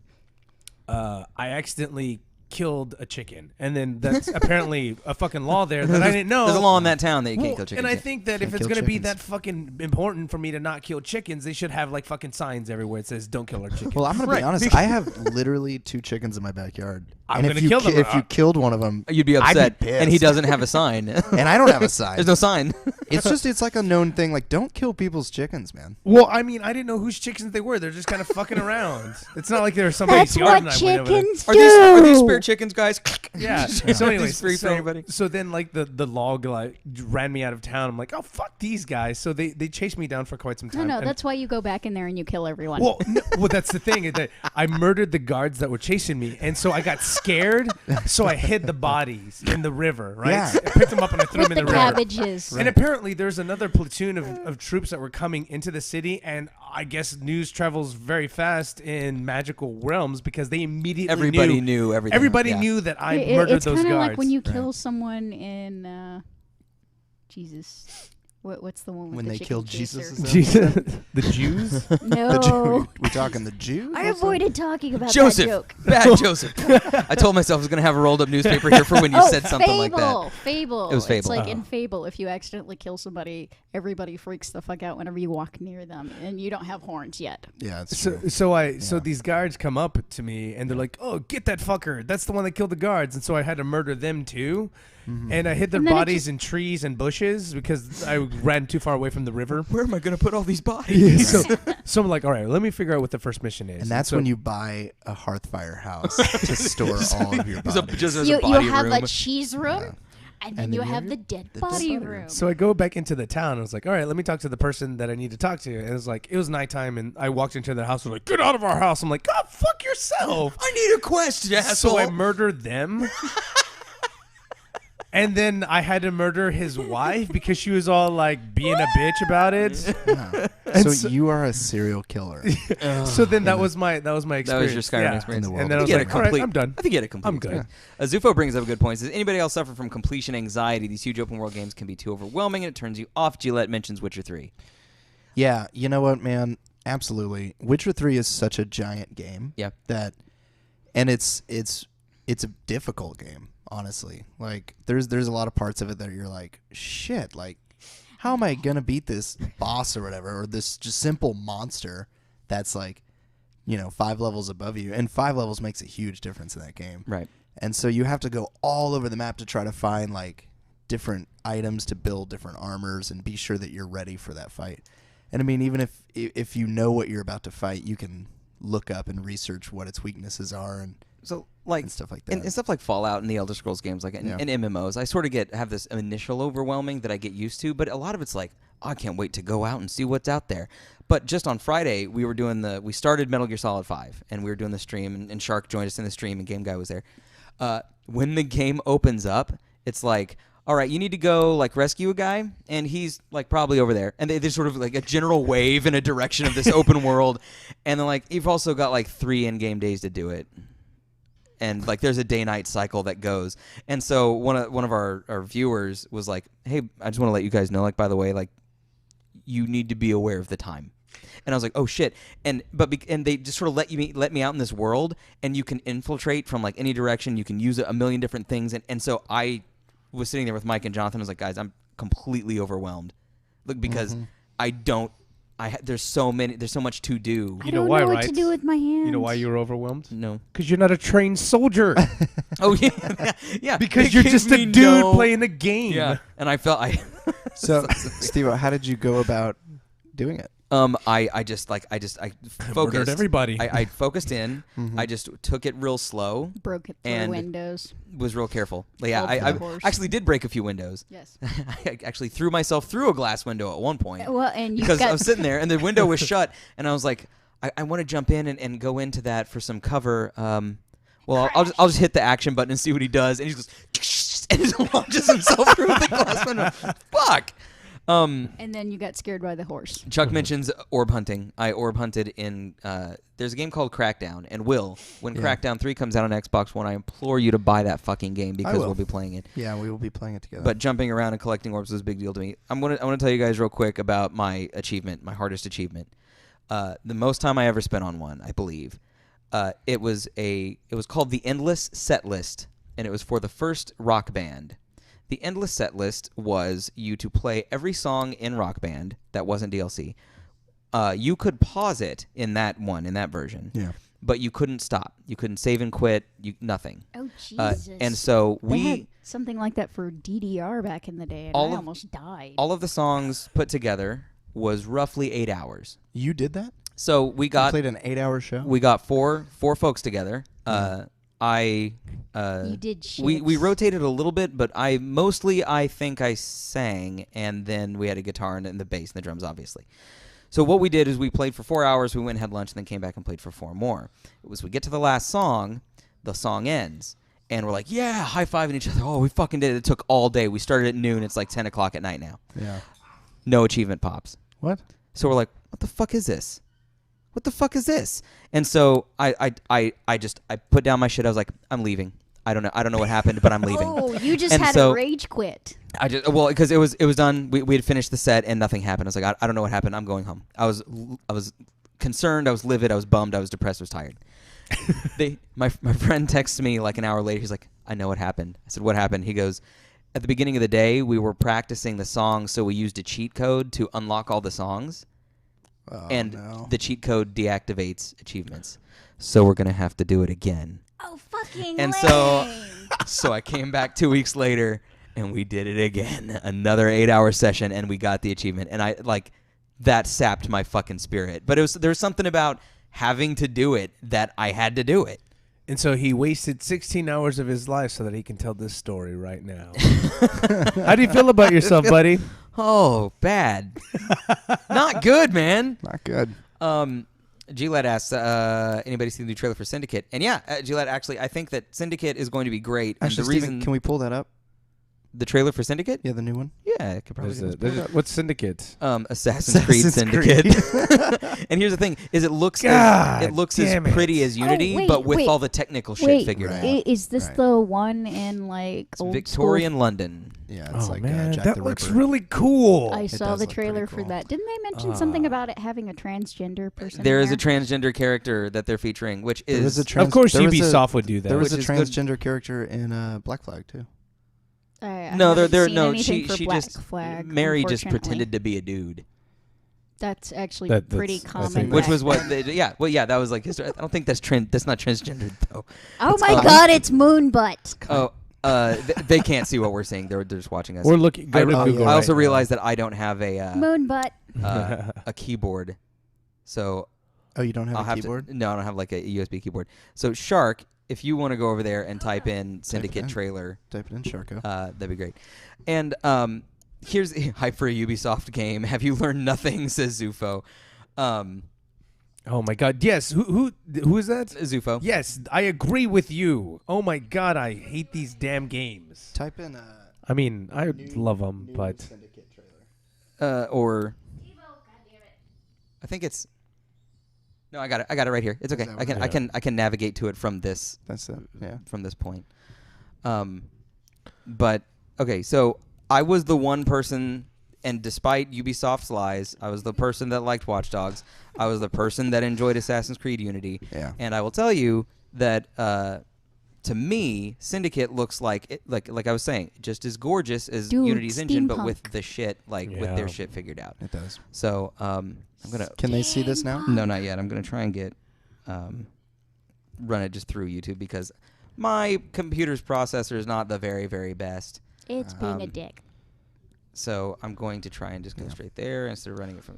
I accidentally killed a chicken, and then that's apparently a fucking law there that I didn't know. There's a law in that town that you Well, can't kill chickens. and I think that if Can't it's kill going to be chickens. that fucking important for me to not kill chickens, they should have like fucking signs everywhere that says "Don't kill our chickens." Well, I'm gonna Right. be honest. I have literally 2 chickens in my backyard. I'm and gonna if you kill them. if you killed one of them, You'd be I'd upset, be and he pissed. doesn't have a sign. and I don't have a sign. There's no sign. It's like a known thing. Like, don't kill people's chickens, man. Well, I mean, I didn't know whose chickens they were. They're just kind of fucking around. It's not like they were somebody's That's yard what and I went over there. chickens Are these do. spare chickens, guys? Yeah. Just So anyways, free for anybody. so then like the log like ran me out of town. I'm like, oh fuck these guys. So they chased me down for quite some No, time. no, And- that's why you go back in there and you kill everyone. well, well, that's the thing. Is that I murdered the guards that were chasing me, and so I got scared. So I hid the bodies in the river. Right. Yeah. I picked them up and I threw With them in the the river. cabbages. And apparently there's another platoon of troops that were coming into the city, and I guess news travels very fast in magical realms because they immediately Everybody knew everything. Everybody Yeah. knew that I It- murdered it's those kind of guards. like when you kill someone in Jesus. What's the one with When the they chicken killed chaser? Jesus. Jesus, the Jews. No. The Jew, we talking the Jews? I avoided talking about that Joseph, joke. bad Joseph. I told myself I was gonna have a rolled up newspaper here for when you said something like that. Fable. It was It's Fable. like in Fable, if you accidentally kill somebody, everybody freaks the fuck out whenever you walk near them, and you don't have horns yet. Yeah, it's So true. so these guards come up to me and they're like, "Oh, get that fucker! That's the one that killed the guards." And so I had to murder them too. And I hid their And then it bodies just- in trees and bushes because I ran too far away from the river. Where am I gonna put all these bodies? So I'm like, all right, let me figure out what the first mission is. And that's so, when you buy a Hearthfire house to store all of your There's a, bodies. just there's You a body have room. a cheese room, and then And you then you have have the dead the body dead body room. So I go back into the town. And I was like, all right, let me talk to the person that I need to talk to. And it was like, it was nighttime, and I walked into their house. And like, get out of our house. I'm like, God, fuck yourself. I need a quest, asshole. So I murdered them. And then I had to murder his wife because she was all like being a bitch about it. Yeah. And So you are a serial killer. So then that was my experience. That was your Skyrim Yeah. experience. In the world And then I I was think like, you all had a right, complete. I'm done. I think you had a complete. I'm good. experience. Zufo brings up a good point. Says anybody else suffer from completion anxiety? These huge open world games can be too overwhelming and it turns you off. Gillette mentions Witcher 3. Yeah, you know what, man? Absolutely. Witcher 3 is such a giant game. Yeah. And it's a difficult game, honestly. Like there's a lot of parts of it that you're like, shit, like how am I gonna beat this boss or whatever, or this just simple monster that's like, 5 levels above you, and 5 levels makes a huge difference in that game. Right. And so you have to go all over the map to try to find like different items to build different armors and be sure that you're ready for that fight. And I mean, even if you know what you're about to fight, you can look up and research what its weaknesses are and stuff like that. And stuff like Fallout and the Elder Scrolls games, like in MMOs, I sort of have this initial overwhelming that I get used to, but a lot of it's like, oh, I can't wait to go out and see what's out there. But just on Friday, we started Metal Gear Solid 5, and we were doing the stream, and Shark joined us in the stream, and Game Guy was there. When the game opens up, it's like, all right, you need to go like rescue a guy, and he's like probably over there. And there's sort of like a general wave in a direction of this open world, and then like you've also got like 3 in-game days to do it, and like there's a day-night cycle that goes. And so one of our viewers was like, "Hey, I just want to let you guys know, like by the way, like you need to be aware of the time." And I was like, "Oh shit!" And they just sort of let me out in this world, and you can infiltrate from like any direction. You can use a million different things, and so I was sitting there with Mike and Jonathan. I was like, guys, I'm completely overwhelmed. Look, because there's so much to do. I don't know what to do with my hands. You know why you were overwhelmed? No. Because you're not a trained soldier. Oh yeah, yeah. Because you're just a dude playing a game. Yeah. And I felt So, Steve, how did you go about doing it? I focused. Murdered everybody. I focused in. I just took it real slow. Broke it through and windows. Was real careful. Yeah, Fell I for the horse. actually did break a few windows. Yes. I actually threw myself through a glass window at one point. Well, and because I was sitting there and the window was shut, and I was like, I want to jump in and go into that for some cover. Well, I'll just hit the action button and see what he does, and he goes and just launches himself through the glass window. Fuck. And then you got scared by the horse. Chuck mentions orb hunting. I orb hunted in. There's a game called Crackdown, and when Crackdown 3 comes out on Xbox One, I implore you to buy that fucking game because we'll be playing it. Yeah, we will be playing it together. But jumping around and collecting orbs was a big deal to me. I want to tell you guys real quick about my achievement, my hardest achievement. The most time I ever spent on one, I believe. It was called the Endless Set List, and it was for the first Rock Band. The Endless Set List was you to play every song in Rock Band that wasn't DLC. You could pause it in that version. Yeah. But you couldn't stop. You couldn't save and quit. Nothing. Oh, Jesus. And so they had something like that for DDR back in the day, and I almost died. All of the songs put together was roughly 8 hours. You did that? So we got... You played an 8-hour show? We got four folks together. You did shit. We rotated a little bit, but I think I sang, and then we had a guitar and the bass and the drums, obviously. So what we did is we played for 4 hours, we went and had lunch, and then came back and played for 4 more. It was we get to the last song, the song ends, and we're like, yeah, high-fiving each other. Oh, we fucking did it. It took all day. We started at noon. It's like 10 o'clock at night now. Yeah. No achievement pops. What? So we're like, what the fuck is this? What the fuck is this? And so I put down my shit. I was like, I'm leaving. I don't know what happened, but I'm leaving. Oh, you just and had so, a rage quit. Because it was done. We had finished the set and nothing happened. I was like, I don't know what happened. I'm going home. I was concerned. I was livid. I was bummed. I was depressed. I was tired. My friend texts me like an hour later. He's like, I know what happened. I said, what happened? He goes, at the beginning of the day, we were practicing the song, so we used a cheat code to unlock all the songs. Oh, and no. The cheat code deactivates achievements. So we're going to have to do it again. Oh, fucking And lame. so I came back 2 weeks later, and we did it again. Another 8-hour session, and we got the achievement. And that sapped my fucking spirit. But there was something about having to do it that I had to do it. And so he wasted 16 hours of his life so that he can tell this story right now. How do you feel about yourself, buddy? Oh, bad. Not good, man. Not good. Gillette asks, anybody see the new trailer for Syndicate? And yeah, Gillette, actually, I think that Syndicate is going to be great. Actually, and the reason can we pull that up? The trailer for Syndicate? Yeah, the new one. Yeah, I could probably do it. What's Syndicate? Assassin's Creed Syndicate. And here's the thing: is it looks as pretty as Unity, but with all the technical shit figured out. Is this the one in like it's old Victorian school? London? Yeah, it's man, Jack that the looks Ripper. really cool. I saw the does look trailer pretty for cool. that. Didn't they mention something about it having a transgender person? There in is a transgender character that they're featuring, which is of course Ubisoft would do that. There was a Which is good. transgender character in Black Flag too. No, haven't they're seen no. anything She for Black just Flag, Mary just unfortunately. pretended to be a dude, That's actually That's- pretty I think common. which back was what. then. That was like. I don't think that's That's not transgendered though. Oh my God! It's moon butt. Oh, they can't see what we're saying. They're just watching us. We're looking. Go to oh, Google yeah. I also right realized that I don't have Moon butt. a keyboard, so Oh, you don't have I'll a have keyboard? to. No, I don't have like a USB keyboard. So Shark, if you want to go over there and type in Syndicate in. trailer, Type it in, Sharko. that'd be great. And here's hype for a Ubisoft game. Have you learned nothing? Says Zufo. Oh my God! Yes. Who is that? Zufo. Yes, I agree with you. Oh my God! I hate these damn games. Type in I mean, I love them, but Syndicate trailer. Or I think it's. No, I got it. I got it right here. It's okay. that I what can. it I is? can. I can navigate to it from this. That's it. Yeah. From this point. But okay, so I was the one person, and despite Ubisoft's lies, I was the person that liked Watch Dogs. I was the person that enjoyed Assassin's Creed Unity. Yeah. And I will tell you that to me, Syndicate looks like I was saying, just as gorgeous as Dude, Unity's engine, but with steampunk. the shit with Yeah. their shit figured out. It does. So I'm gonna. Can they see this now? No, not yet. I'm gonna try and get run it just through YouTube because my computer's processor is not the very, very best. It's being a dick. So I'm going to try and just go straight there instead of running it from.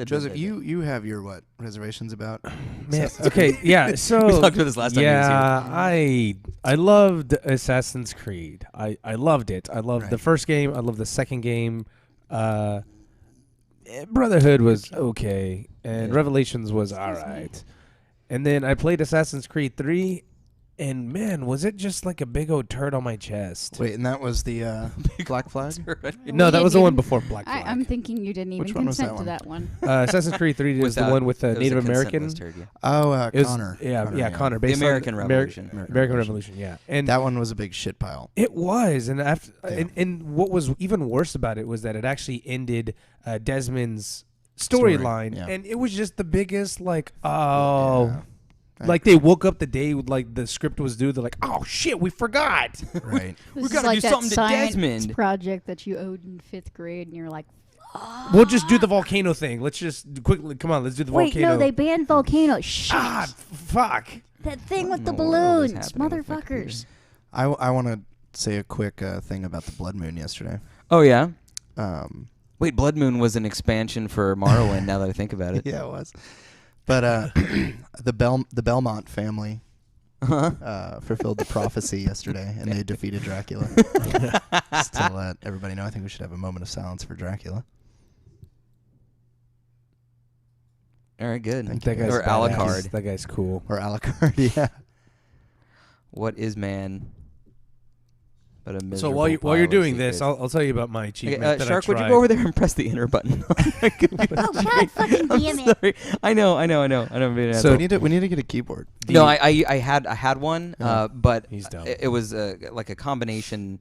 Joseph, you have your what reservations about? man, okay, yeah. So We talked about this last time he was yeah, I loved Assassin's Creed. I loved it. I loved the Right. first game. I loved the second game. Brotherhood was okay, and Yeah. Revelations was all right. And then I played Assassin's Creed 3, and man, was it just like a big old turd on my chest. Wait, and that was the Black Flag? No, that You was the didn't one even- before Black Flag. I'm thinking you didn't even Which one was consent that to one? that one. Assassin's Creed 3 is the one with the It was Native a American. consentless turd, yeah. Oh, It was- Connor. Yeah, Connor. Based on American Revolution. American Revolution, yeah. And That one was a big shit pile. it was, and after, Yeah. and what was even worse about it was that it actually ended Desmond's Story, storyline, yeah. and it was just the biggest like, Yeah. like they woke up the day like the script was due. They're like, oh shit, we forgot. Right. This gotta is like do that something to science Desmond. project that you owed in 5th grade, and you're like, We'll just do the volcano thing. Let's just quickly come on. Let's do the wait, volcano. no, they banned volcano. Shit. Fuck. That thing What with the in the world is balloons, happening with my motherfuckers. I want to say a quick thing about the Blood Moon yesterday. Oh yeah. Um, Wait, Blood Moon was an expansion for Morrowind. Now that I think about it. yeah, it was. But the Belmont family fulfilled the prophecy yesterday, and they defeated Dracula. Just to let everybody know, I think we should have a moment of silence for Dracula. All right, good. Thank That you. guy's Or badass. Alucard. That guy's cool. Or Alucard, yeah. What is man? But a So miserable while you're pile of doing this, secrets. I'll tell you about my Okay, achievement. that Shark, I would you tried. go over there and press the enter button? on my computer Oh, God screen? fucking I'm damn it. sorry. I know. I'm being an So- asshole. we need to get a keyboard. No, I had one, Yeah. but He's dumb. it was like a combination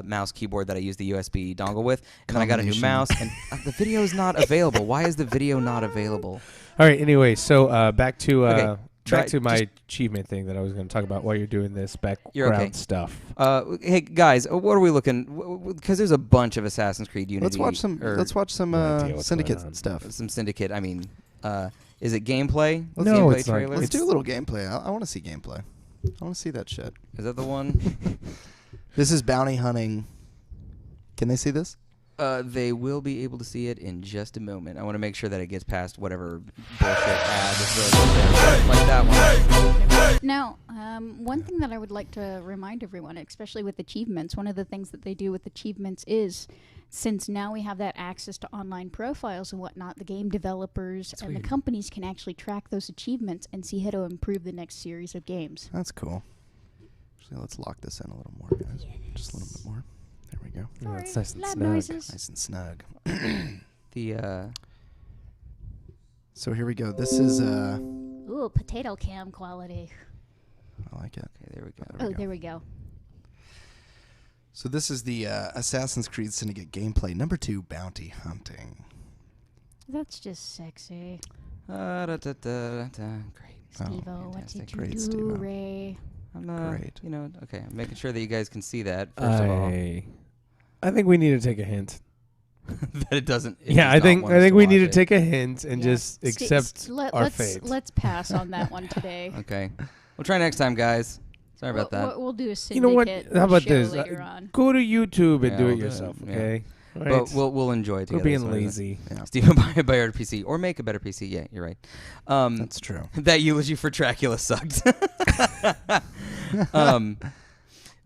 mouse keyboard that I used the USB dongle with, and then I got a new Combination. mouse, and the video is not available. Why is the video not available? All right. Anyway, so back to Okay, try- back to my just- achievement thing that I was going to talk about while you're doing this You're background okay. stuff. Hey guys, what are we looking? Because there's a bunch of Assassin's Creed Unity. Let's watch some. or Let's watch some No idea what's Syndicate going on. stuff. some Syndicate. I mean, is it gameplay? No, gameplay it's not. trailer. Let's do a little gameplay. I want to see gameplay. I want to see that shit. Is that the one? This is bounty hunting. Can they see this? They will be able to see it in just a moment. I want to make sure that it gets past whatever bullshit ad is like that one. Now, one thing that I would like to remind everyone, especially with achievements, one of the things that they do with achievements is, since now we have that access to online profiles and whatnot, the game developers and the companies can actually track those achievements and see how to improve the next series of games. That's cool. Actually, let's lock this in a little more, guys. Just a little bit more. There we go. Yeah, it's nice and Loud snug. noises. Nice and snug. The So here we go. This is Ooh, potato cam quality. I like it. okay, there we go. There we Oh, go. there we go. So this is the Assassin's Creed Syndicate gameplay number 2, bounty hunting. That's just sexy. Great. Oh, Steve-O, what fantastic. did you Great, do, Steve-O. Ray? I'm Great. okay. I'm making sure that you guys can see that first of all. I think we need to take a hint. That it doesn't. I think we need to take a hint and just accept our let's, fate. Let's pass on that one today. Okay, we'll try next time, guys. Sorry about that. We'll do a You syndicate know what? How about show this? later on. Go to YouTube and Yeah, do we'll it do it. yourself, Yeah. okay? But we'll enjoy it together. We're being so lazy. Yeah. Steven, buy a better PC or make a better PC. Yeah, you're right. That's true. That eulogy for Dracula sucked.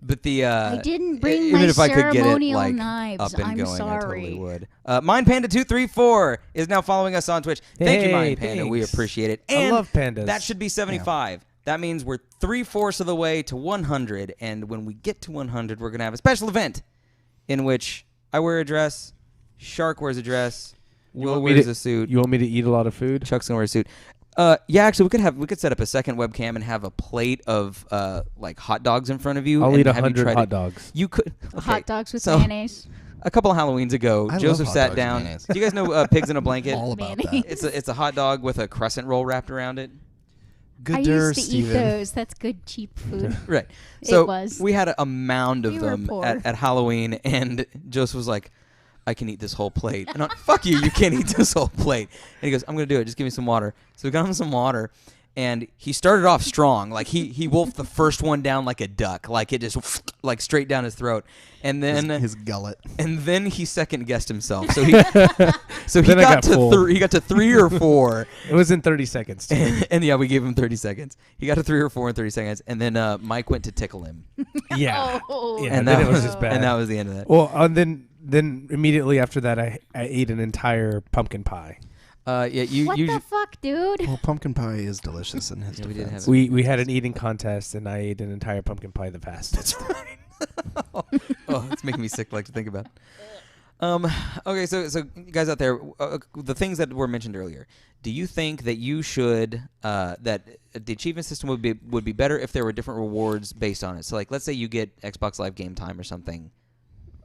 But the I didn't bring even my if I could get it ceremonial like knives. up and I'm going, I sorry. totally would. MindPanda234 is now following us on Twitch. Thank you, Hey, MindPanda. We thanks. appreciate it. I And love pandas. that should be 75. That means we're 3/4 of the way to 100, and when we get to 100, we're gonna have a special event in which I wear a dress, Shark wears a dress, Will wears a suit, You want me to eat a lot of food? Chuck's gonna wear a suit. Yeah, actually, we could set up a second webcam and have a plate of like hot dogs in front of you. I'll and eat have you 100 try hot to- dogs. You could Hot dogs with so- mayonnaise. A couple of Halloweens ago, I love Joseph hot sat dogs down. with mayonnaise. Do you guys know Pigs in a Blanket? All about that. Mayonnaise. It's a hot dog with a crescent roll wrapped around it. I Good used to eat Steven. those. That's good, cheap food. Right. So It was. we had a mound of We were them poor. at Halloween, and Joseph was like, I can eat this whole plate. And I'm like, fuck you can't eat this whole plate. And he goes, I'm going to do it. Just give me some water. So we got him some water, and he started off strong. Like, he wolfed the first one down like a duck. Like, it just, like, straight down his throat. And then His gullet. and then he second-guessed himself. So he Then I got got to full. he got to 3 or 4. It was in 30 seconds. too. And yeah, we gave him 30 seconds. He got to 3 or 4 in 30 seconds, and then Mike went to tickle him, Yeah. Oh, Yeah, and then that it was just bad. And that was the end of that. Well, then immediately after that, I ate an entire pumpkin pie. Yeah, you what the fuck, dude? Well, pumpkin pie is delicious in his Yeah, we did defense. have We had an eating contest, and I ate an entire pumpkin pie the fastest. oh, it's making me sick like to think about. Okay, so you guys out there, the things that were mentioned earlier. Do you think that you should that the achievement system would be better if there were different rewards based on it? So, like, let's say you get Xbox Live Game Time or something,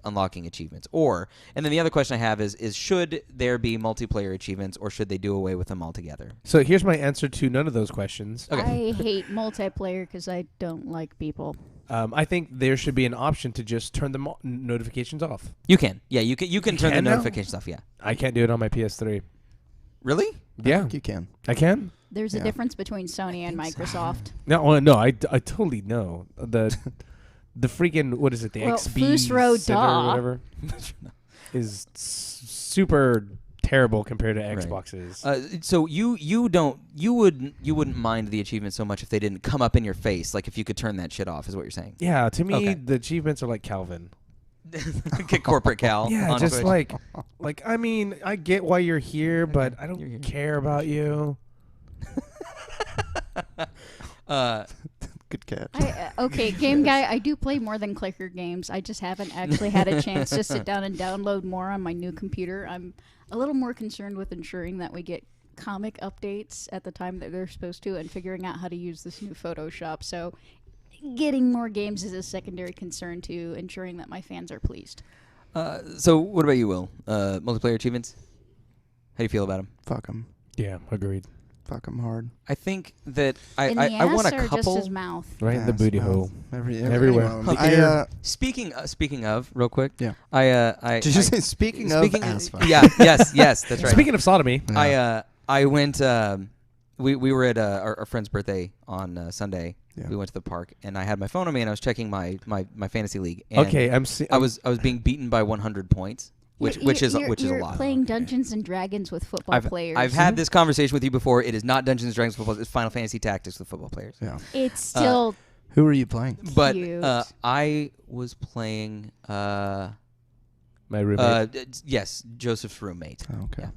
unlocking achievements, and then the other question I have is should there be multiplayer achievements, or should they do away with them altogether? So here's my answer to none of those questions. Okay. I hate multiplayer because I don't like people. I think there should be an option to just turn the notifications off. You can, yeah, you can turn the can now? notifications off, yeah. I can't do it on my PS3. Really? I Yeah, think you can. I can. There's a Yeah. difference between Sony and Microsoft. No, I totally know the freaking what is it? The Well, XB Fusro Center or Daw. whatever is super terrible compared to Right. Xboxes. So you wouldn't mind the achievement so much if they didn't come up in your face, like if you could turn that shit off, is what you're saying? Yeah, to me Okay. the achievements are like Calvin. Get corporate Cal. Yeah, on just Twitch. like I mean, I get why you're here, but I You're don't here. care about you. Good catch. Okay, game guy, I do play more than clicker games. I just haven't actually had a chance to sit down and download more on my new computer. I'm a little more concerned with ensuring that we get comic updates at the time that they're supposed to and figuring out how to use this new Photoshop. So getting more games is a secondary concern to ensuring that my fans are pleased. So what about you, Will? Multiplayer achievements? How do you feel about them? Fuck them. Yeah, agreed. Fuck them hard. I think that In the I want ass a or just couple. his mouth? Right in the Ass, booty mouth, hole. Everywhere. Everywhere. I, Speaking of, real quick. Yeah. I did you say speaking of ass fuck? Yeah. Yes. That's right. Speaking of sodomy, Yeah. I went. We were at our friend's birthday on Sunday. Yeah. We went to the park, and I had my phone on me, and I was checking my fantasy league. And okay, I was being beaten by 100 points, which is a You're lot. playing Dungeons and Dragons with football players. I've had this conversation with you before. It is not Dungeons and Dragons football. It's Final Fantasy Tactics with football players. Yeah. It's still Who are you playing? But cute. I was playing. my roommate. Yes, Joseph's roommate. Oh, okay. Yeah.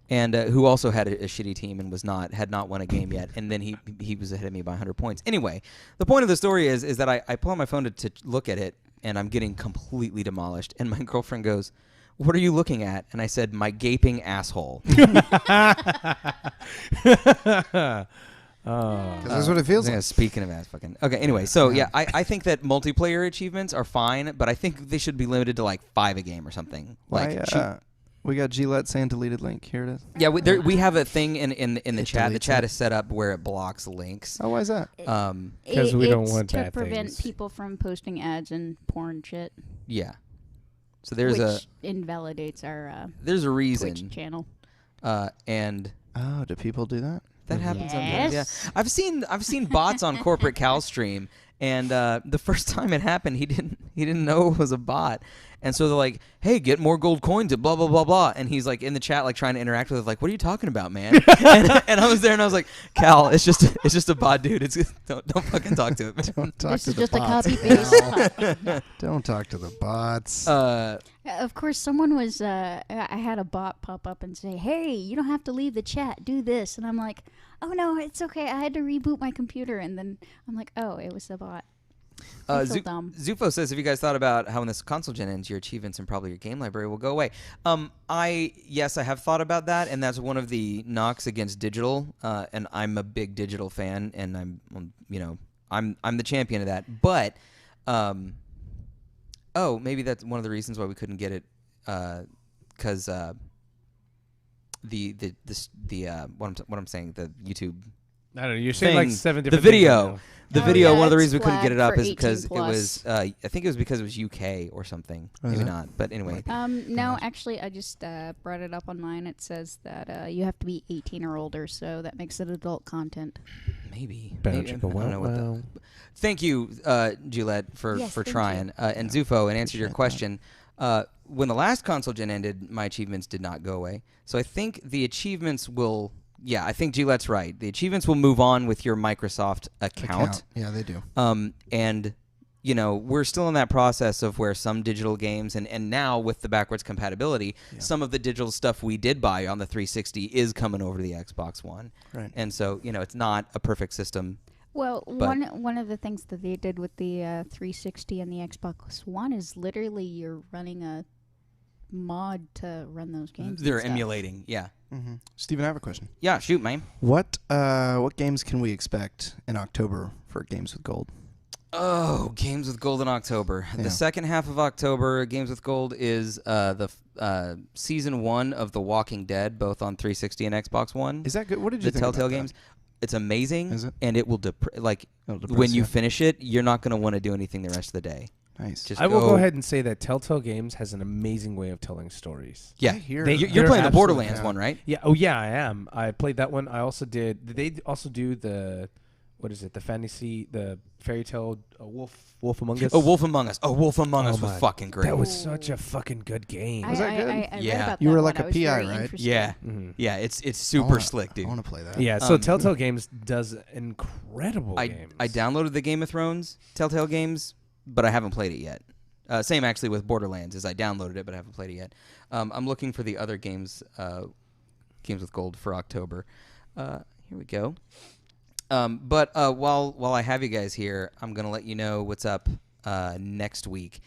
And who also had a shitty team and had not won a game yet, and then he was ahead of me by 100 points. Anyway, the point of the story is that I pull out my phone to look at it, and I'm getting completely demolished. And my girlfriend goes, "What are you looking at?" And I said, "My gaping asshole." That's what it feels Yeah, like. speaking of ass fucking. Okay, anyway, so yeah, I think that multiplayer achievements are fine, but I think they should be limited to like 5 a game or something. Like, shoot. We got Gillette saying deleted link. Here it is. Yeah, we have a thing in the It chat. The deletes chat it. is set up where it blocks links. Oh, why is that? 'Cause we don't It's want to bad prevent things. people from posting ads and porn shit, Yeah. So there's which invalidates our there's a Twitch reason, channel. and Oh, do people do that? that happens sometimes. Yes. Yeah, I've seen bots on Corporate Cal stream, and the first time it happened, he didn't know it was a bot, and so they're like, "Hey, get more gold coins and blah blah blah blah," and he's like in the chat like trying to interact with it, like, "What are you talking about, man?" and I was there and I was like, "Cal, it's just a bot, dude. It's don't fucking talk to it, man." Don't talk This to is the just a bots. copy paste. Don't talk to the bots. Of course, someone was. I had a bot pop up and say, "Hey, you don't have to leave the chat. Do this," and I'm like, "Oh no, it's okay. I had to reboot my computer," and then I'm like, "Oh, it was the bot." I feel dumb. Zufo says, "Have you guys thought about how when this console gen ends, your achievements and probably your game library will go away?" Yes, I have thought about that, and that's one of the knocks against digital. And I'm a big digital fan, and I'm the champion of that. But maybe that's one of the reasons why we couldn't get it, because what I'm saying, the YouTube I don't know. You're saying like thing, 7 the different things video. right now. The Oh, video, yeah, one of the it's reasons we couldn't get it flagged up for is because 18 it was, I think it was because it was UK or something. Oh, is Maybe it? not, but anyway. No, actually, I just brought it up on mine. It says that you have to be 18 or older, so that makes it adult content. Maybe. Better Maybe. check a I don't know what wow. Thank you, Gillette, for Yes, thank trying. you. And Zufo, in answer to your Appreciate question, when the last console gen ended, my achievements did not go away. So I think the achievements will... Yeah, I think Gillette's right. The achievements will move on with your Microsoft account. Yeah, they do. And, we're still in that process of where some digital games, and now with the backwards compatibility, some of the digital stuff we did buy on the 360 is coming over to the Xbox One. Right. And so, it's not a perfect system. Well, But- one of the things that they did with the 360 and the Xbox One is literally you're running a mod to run those games. and They're stuff. emulating, yeah. Mm-hmm. Steven, I have a question. Yeah, shoot, man. What games can we expect in October for Games with Gold? Oh, Games with Gold in October. Yeah. The second half of October, Games with Gold is the season 1 of The Walking Dead, both on 360 and Xbox One. Is that good? What did you the think Telltale about that? games? It's amazing. Is it? And it will It'll depress when you you. finish it, you're not going to want to do anything the rest of the day. Nice. Just I will go ahead and say that Telltale Games has an amazing way of telling stories. Yeah, I hear They- you're they're playing the absolutely Borderlands down. one, right? Yeah. Oh, yeah, I am. I played that one. I also did. Did they also do the, what is it? The fantasy, the fairy tale Wolf Among Us. Oh, Wolf Among Us. Oh, Wolf Among Us was my- fucking great. That was such a fucking good game. Was that good? I read Yeah. about You that were one. like I a was PI, very right? interested. Yeah, Mhm. yeah. It's super slick, dude. I want to play that. Yeah. So Um, Telltale Games does incredible I games. downloaded the Game of Thrones Telltale games, but I haven't played it yet. Same actually with Borderlands, is I downloaded it, but I haven't played it yet. I'm looking for the other games with Gold for October. Here we go. But while I have you guys here, I'm going to let you know what's up next week.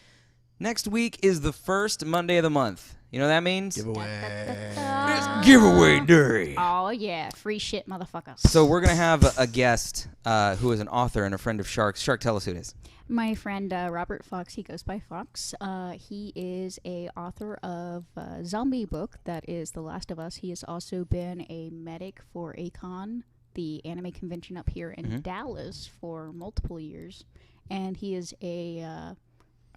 Next week is the first Monday of the month. You know what that means? Giveaway. It's giveaway day. Oh yeah, free shit, motherfuckers. So we're going to have a guest who is an author and a friend of Shark's. Shark, tell us who it is. My friend Robert Fox, he goes by Fox. He is a author of a zombie book that is The Last of Us. He has also been a medic for ACON, the anime convention up here in Dallas, for multiple years, and he is a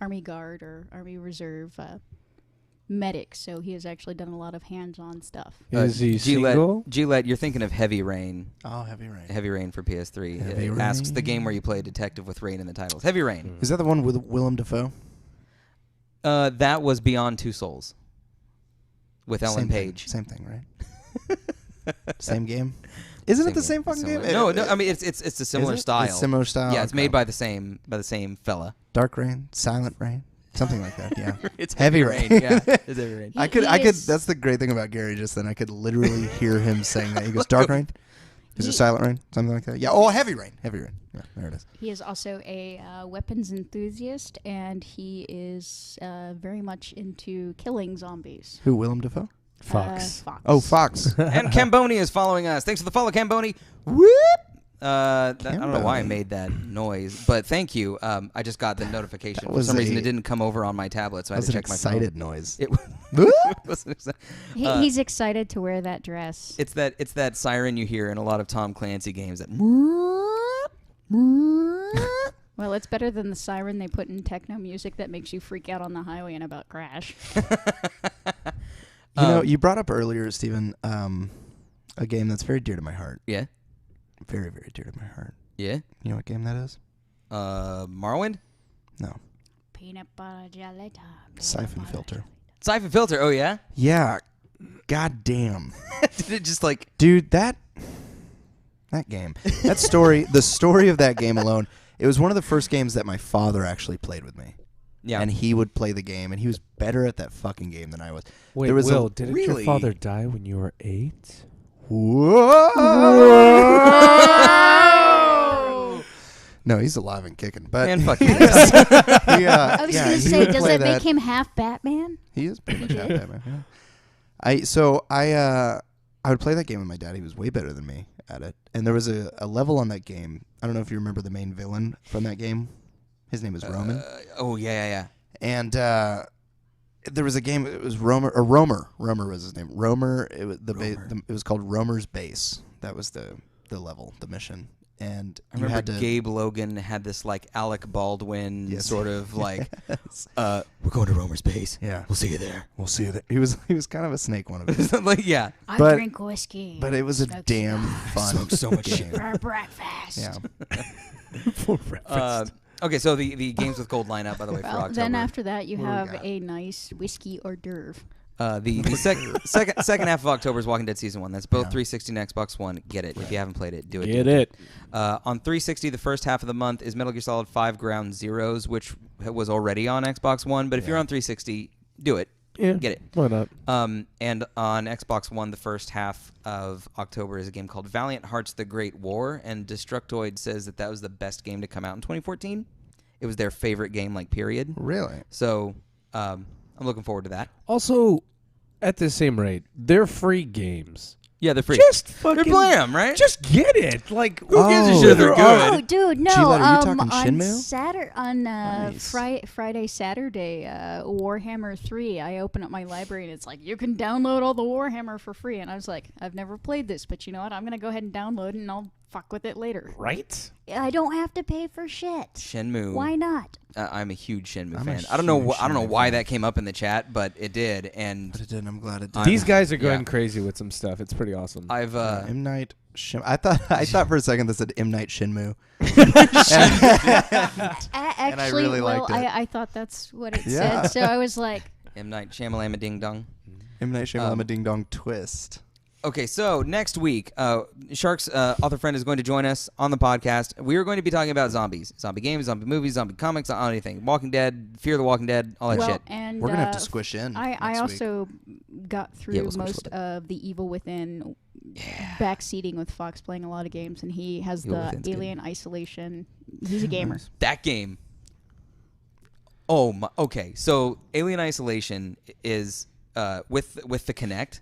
Army Guard or Army Reserve medic. So he has actually done a lot of hands-on stuff. Is he single? Gillette, you're thinking of Heavy Rain. Oh, Heavy Rain. Heavy Rain for PS3. Heavy It asks the Rain. game where you play a detective with rain in the titles. Heavy Rain. Is that the one with Willem Dafoe? That was Beyond Two Souls with Ellen Same Page. Thing. Same thing, right? Same game. Isn't it the same fucking game? No, I mean it's a similar Is it? style. It's similar style. Yeah, it's okay. made by the same fella. Dark Rain, Silent Rain, something like that. Yeah. It's Heavy Rain. Rain. Yeah, it's Heavy Rain. I could. He is- That's the great thing about Gary. Just then, I could literally hear him saying that. He goes, "Dark Rain." Is it Silent Rain? Something like that. Yeah. Oh, Heavy Rain. Heavy Rain. Yeah, there it is. He is also a weapons enthusiast, and he is very much into killing zombies. Who? Willem Dafoe? Fox. Fox. Oh, Fox. And Camboni is following us. Thanks for the follow, Camboni. Whoop! I don't know why I Cambone. made that noise, but thank you. I just got the notification. That For was some reason, a- it didn't come over on my tablet, so I had That to was an check my excited phone. noise. It was an He's excited to wear that dress. It's that siren you hear in a lot of Tom Clancy games. That Well, it's better than the siren they put in techno music that makes you freak out on the highway and about crash. You brought up earlier, Stephen, a game that's very dear to my heart. yeah, Very, very dear to my heart. yeah. You know what game that is? Morrowind, No. Peanut butter jelly time. Siphon Filter. Siphon Filter. Oh yeah. Yeah. God damn. Did it just like? Dude, that game. That story, the story of that game alone, it was one of the first games that my father actually played with me. Yeah. And he would play the game, and he was better at that fucking game than I was. Wait, There was Will, a, didn't really? your father die when you were 8? Whoa! No, he's alive and kicking. But Man, fuck you. yeah, I was yeah, going to he say, would does play it make that. him half Batman? He is pretty much half Batman. Yeah. I would play that game with my dad. He was way better than me at it. And there was a level on that game. I don't know if you remember the main villain from that game. His name was Roman. Oh yeah. And there was a game. It was Romer. Romer was his name. Romer. It was it was called Romer's Base. That was the level, the mission. And I you remember had to. Gabe Logan had this like Alec Baldwin Yes. sort of like, we're going to Romer's base. Yeah, We'll see you there. we'll see you there. He was kind of a snake one of these. Like yeah. I But- drink whiskey. But it was a Smoke damn cigars fun Smoked so much game. for breakfast. Yeah. For breakfast. Okay, so the games with gold line up by the way for Well, October. then after that, you What do we have got? a nice whiskey hors d'oeuvre. The second half of October is Walking Dead Season 1. That's both Yeah. 360 and Xbox One. Get it. If you haven't played it, do it. Get do it. On 360, the first half of the month is Metal Gear Solid 5 Ground Zeroes, which was already on Xbox One. But if you're on 360, do it. Yeah. Get it. Why not? And on Xbox One, the first half of October is a game called Valiant Hearts: The Great War. And Destructoid says that was the best game to come out in 2014. It was their favorite game, like, period. Really? So I'm looking forward to that. Also, at the same rate, they're free games. Yeah, they're free. Just fucking play 'em, right? Just get it. Like, Who gives a shit if they're good? Oh, dude, no. Gila, are you talking on Shenmue? On Nice. Friday, Saturday, Warhammer 3, I open up my library and it's like, you can download all the Warhammer for free. And I was like, I've never played this, but you know what? I'm going to go ahead and download it and I'll fuck with it later. right? I don't have to pay for shit. Shenmue. Why not? I'm a huge Shenmue I'm a fan. I don't know. huge I don't know Shenmue why fan. that came up in the chat, but it did. And But it did. I'm glad it did. These guys are going yeah. crazy with some stuff. It's pretty awesome. I've M. Night I thought for a second that said M. Night Shinmu. Actually, I really liked it. I thought that's what it Yeah. said. So I was like, M. Night Shyamalama Ding Dong. M. Night Shyamalan Ding Dong Twist. Okay, so next week, Shark's author friend is going to join us on the podcast. We are going to be talking about zombies, zombie games, zombie movies, zombie comics, anything, Walking Dead, Fear the Walking Dead, all that well, shit. and We're gonna have to squish in. I next week. also got Yeah, through we'll squish a most little of the Evil Within backseating with Fox, playing a lot of games, and he has Evil the Within's good. Alien Isolation. He's a gamer. That game. Oh my. Okay, so Alien Isolation is with the Kinect,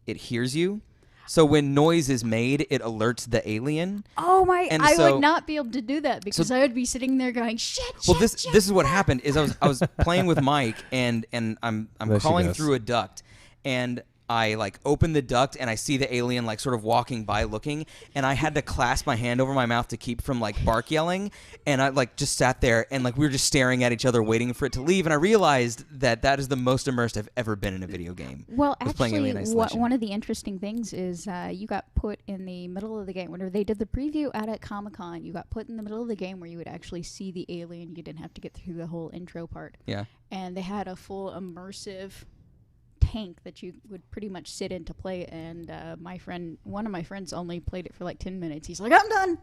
it hears you. So when noise is made, it alerts the alien. Oh my! And I so- would not be able to do that because I would be sitting there going, "Shit!" Well, shit, this shit, is what shit." happened. Is I was playing with Mike and I'm There she crawling goes. through a duct and I like open the duct and I see the alien like sort of walking by looking, and I had to clasp my hand over my mouth to keep from like bark yelling, and I like just sat there and like we were just staring at each other waiting for it to leave, and I realized that is the most immersed I've ever been in a video game. Well, was playing actually, Alien Isolation. one of the interesting things is you got put in the middle of the game. Whenever they did the preview out at Comic-Con, you got put in the middle of the game where you would actually see the alien. You didn't have to get through the whole intro part. Yeah. And they had a full immersive tank that you would pretty much sit in to play. And one of my friends only played it for like 10 minutes. He's like, I'm done.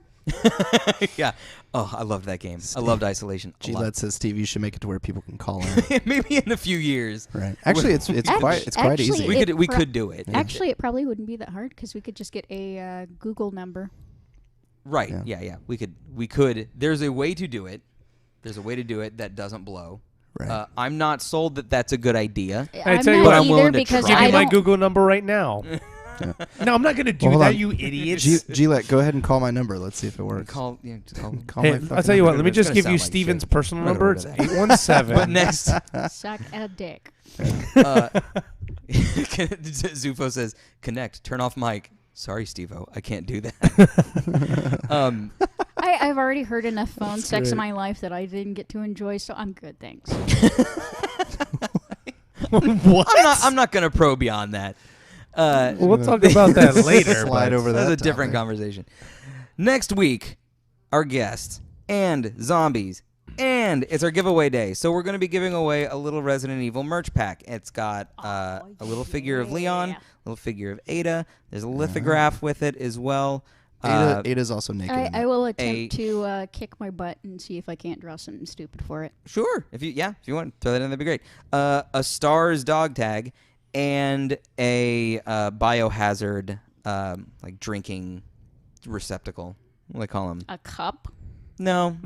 Yeah. Oh, I loved that game. I loved Isolation. a lot. Gillette says, Steve, you should make it to where people can call in. Maybe in a few years. Right. Actually, it's quite actually, easy. We could do it. Actually, it probably wouldn't be that hard because we could just get a Google number. Right. Yeah. Yeah. We could. There's a way to do it. There's a way to do it that doesn't blow. Right. I'm not sold that that's a good idea. I I'm tell you not what, I'm either willing to because try. Give I you my don't. Google number right now. No, I'm not gonna do Hold that, on. you idiots. Gillette, go ahead and call my number. Let's see if it works. Call Call Hey, my I'll fucking tell you what. number. Let me It's just gonna give sound you like Steven's shit. personal I'm not number. gonna It's go to 817. But next, Suck a dick. Zufo says, "Connect. Turn off mic." Sorry, Steve-O, I can't do that. I've already heard enough phone sex great. in my life that I didn't get to enjoy, so I'm good, thanks. What? I'm not gonna probe beyond that. We'll talk about that later. Slide but- over that. That's a different topic. conversation. Next week, our guest and zombies, and it's our giveaway day. So we're going to be giving away a little Resident Evil merch pack. It's got a little figure of Leon, a little figure of Ada. There's a lithograph with it as well. Ada's also naked. in I it. will attempt to kick my butt and see if I can't draw something stupid for it. Sure, if you want, throw that in, that'd be great. A Stars dog tag and a biohazard like drinking receptacle. What do they call them? A cup? No,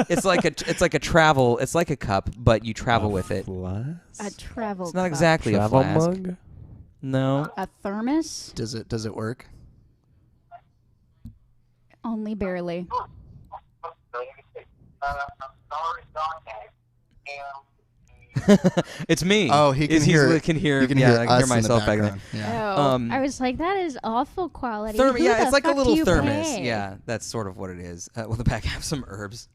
it's like a travel. It's like a cup, but you travel with it. A travel It's not cup. exactly Travel a flask. mug. No, A thermos? Does it work? Only barely. it's me. Oh, he can He's- hear. Can hear. You can yeah, hear I can us hear in the myself back there. background. Yeah. Oh, I was like, that is awful quality. Who Yeah, the it's like a fuck little do you thermos. pay? Yeah, that's sort of what it is. Will the back have some herbs?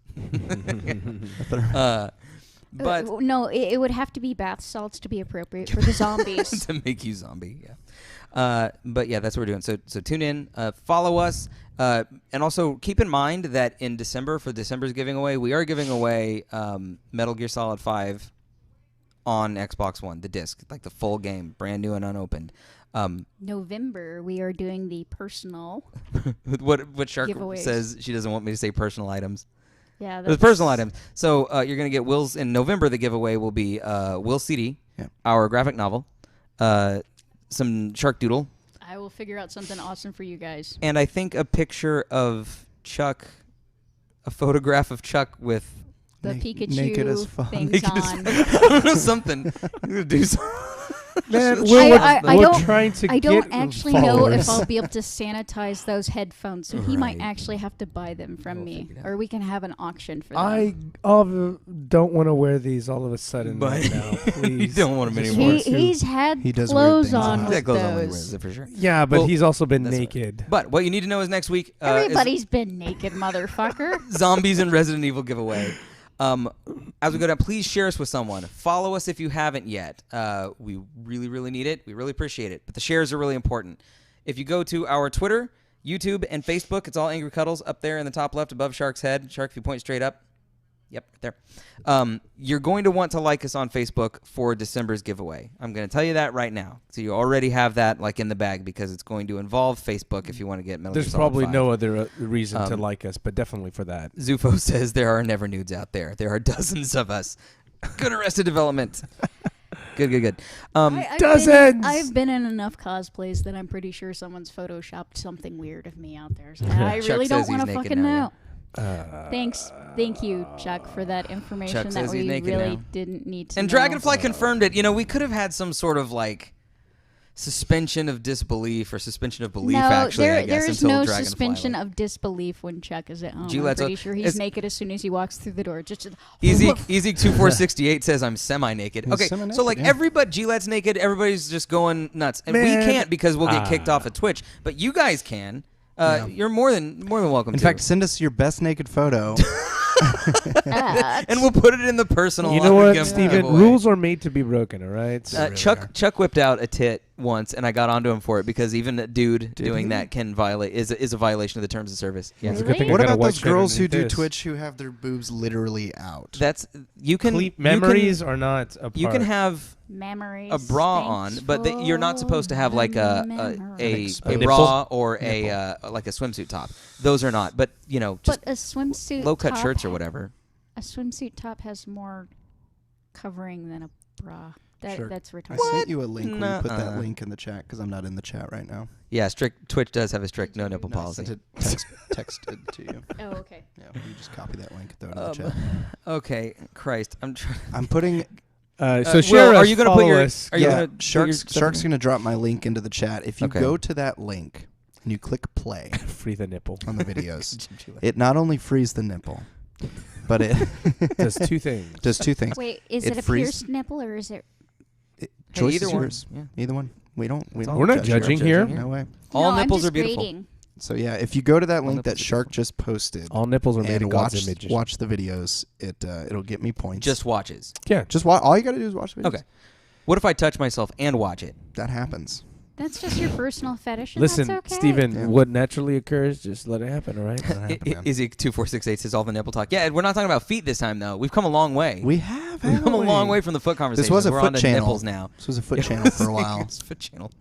But No, it would have to be bath salts to be appropriate for the zombies. to make you zombie, yeah. But yeah, that's what we're doing. So tune in, follow us, and also keep in mind that in December, for December's giving away, we are giving away Metal Gear Solid 5 on Xbox One, the disc, like the full game, brand new and unopened. November, we are doing the personal. What Shark Giveaways. says she doesn't want me to say personal items. Yeah, There's personal items. So you're going to get Will's in November. The giveaway will be Will CD, our graphic novel, some Shark Doodle, I will figure out something awesome for you guys. and I think a picture of Chuck, a photograph of Chuck with The naked as Pikachu fuck. things naked as on. I don't know, something. I'm gonna do something. Man, I we're don't- trying to I don't get actually know if followers. I'll be able to sanitize those headphones, so he might Right. actually have to buy them from me, figure it out. or we can have an auction for them. I don't want to wear these all of a sudden But right now. you Please. don't want them Just anymore. want to- He's had He does weird clothes things on on with That goes on those. with it for sure. Yeah, but Well, he's also been that's right. naked. But what you need to know is next week is Everybody's been naked, motherfucker. Zombies and Resident Evil giveaway. As we go down, please share us with someone. Follow us if you haven't yet. We really, really need it. We really appreciate it. But the shares are really important. If you go to our Twitter, YouTube, and Facebook, it's all Angry Cuddles up there in the top left above Shark's head. Shark, if you point straight up. Yep, right there. You're going to want to like us on Facebook for December's giveaway. I'm going to tell you that right now. So you already have that like in the bag because it's going to involve Facebook if you want to get Metal Gear There's Solid probably 5. no other reason to Um, like us, but definitely for that. Zufo says there are never nudes out there. There are dozens of us. Good Arrested Development. Good. Dozens! I've been in enough cosplays that I'm pretty sure someone's photoshopped something weird of me out there. So I Chuck really says don't he's want to naked fucking now, know. Thank you, Chuck, for that information Chuck that says he's we naked really now. didn't need to And know. Dragonfly confirmed it. You know, we could have had some sort of like suspension of disbelief or suspension of belief, No, actually, I guess, there is until no Dragonfly suspension left. of disbelief when Chuck is at home. Gilette's I'm pretty a- sure he's it's- naked as soon as he walks through the door. Just Ezek2468 says I'm semi-naked. He's Okay, so semi-naked, like yeah. everybody, Gilette's naked, everybody's just going nuts. And we Man. can't because we'll get kicked off of Twitch. But you guys can. You're more than welcome In to. fact, send us your best naked photo. and we'll put it in the personal. You know what, giveaway. Steven? Rules are made to be broken, all right? Chuck whipped out a tit once, and I got onto him for it because even a dude doing that can violate is a violation of the terms of service. Yeah, It's a good thing I What got a about white those shirt girls who do underneath this. Twitch who have their boobs literally out? that's you can Memories are not a part. You can have memories. a bra on, but you're not supposed to have like a bra or a like a swimsuit top. Those are not. But you know, just But a swimsuit low cut top shirts or whatever. A swimsuit top has more covering than a bra. That's I retarded. sent you a link when you put Nuh-uh. that link in the chat because I'm not in the chat right now. Yeah, strict Twitch does have a strict no nipple No, I policy. sent it texted to you. Oh, okay. Yeah, you just copy that link and throw it in the chat. Okay, Christ, I'm trying. I'm putting So share Will, us. are you going to put your? us. Are you Yeah, going to Shark's going to drop my link into the chat. If you Okay. go to that link and you click play Free the nipple. on the videos, it not only frees the nipple, but it Does two things. does two things. Wait, is It it a frees- pierced nipple or is it? Choice either is one. yours. Yeah. Either one. We don't. We're not judge judging here. No way. All no, nipples I'm just are beautiful. Grading. So yeah, if you go to that link nipples that are Shark just posted All nipples are made in and God's image. watch the videos, it'll get me points. Just watches. Yeah. just all you got to do is watch the videos. Okay. What if I touch myself and watch it? That happens. That's just your personal fetish. And Listen, that's okay. Steven, Yeah. what naturally occurs, just let it happen, all right? That happen, man. Izzy 2468 says all the nipple talk. Yeah, we're not talking about feet this time though. We've come a long way. We have. We've come a haven't long we? way from the foot conversation. was a we're foot on to channel. nipples now. This was a foot channel for a while. It's a foot channel.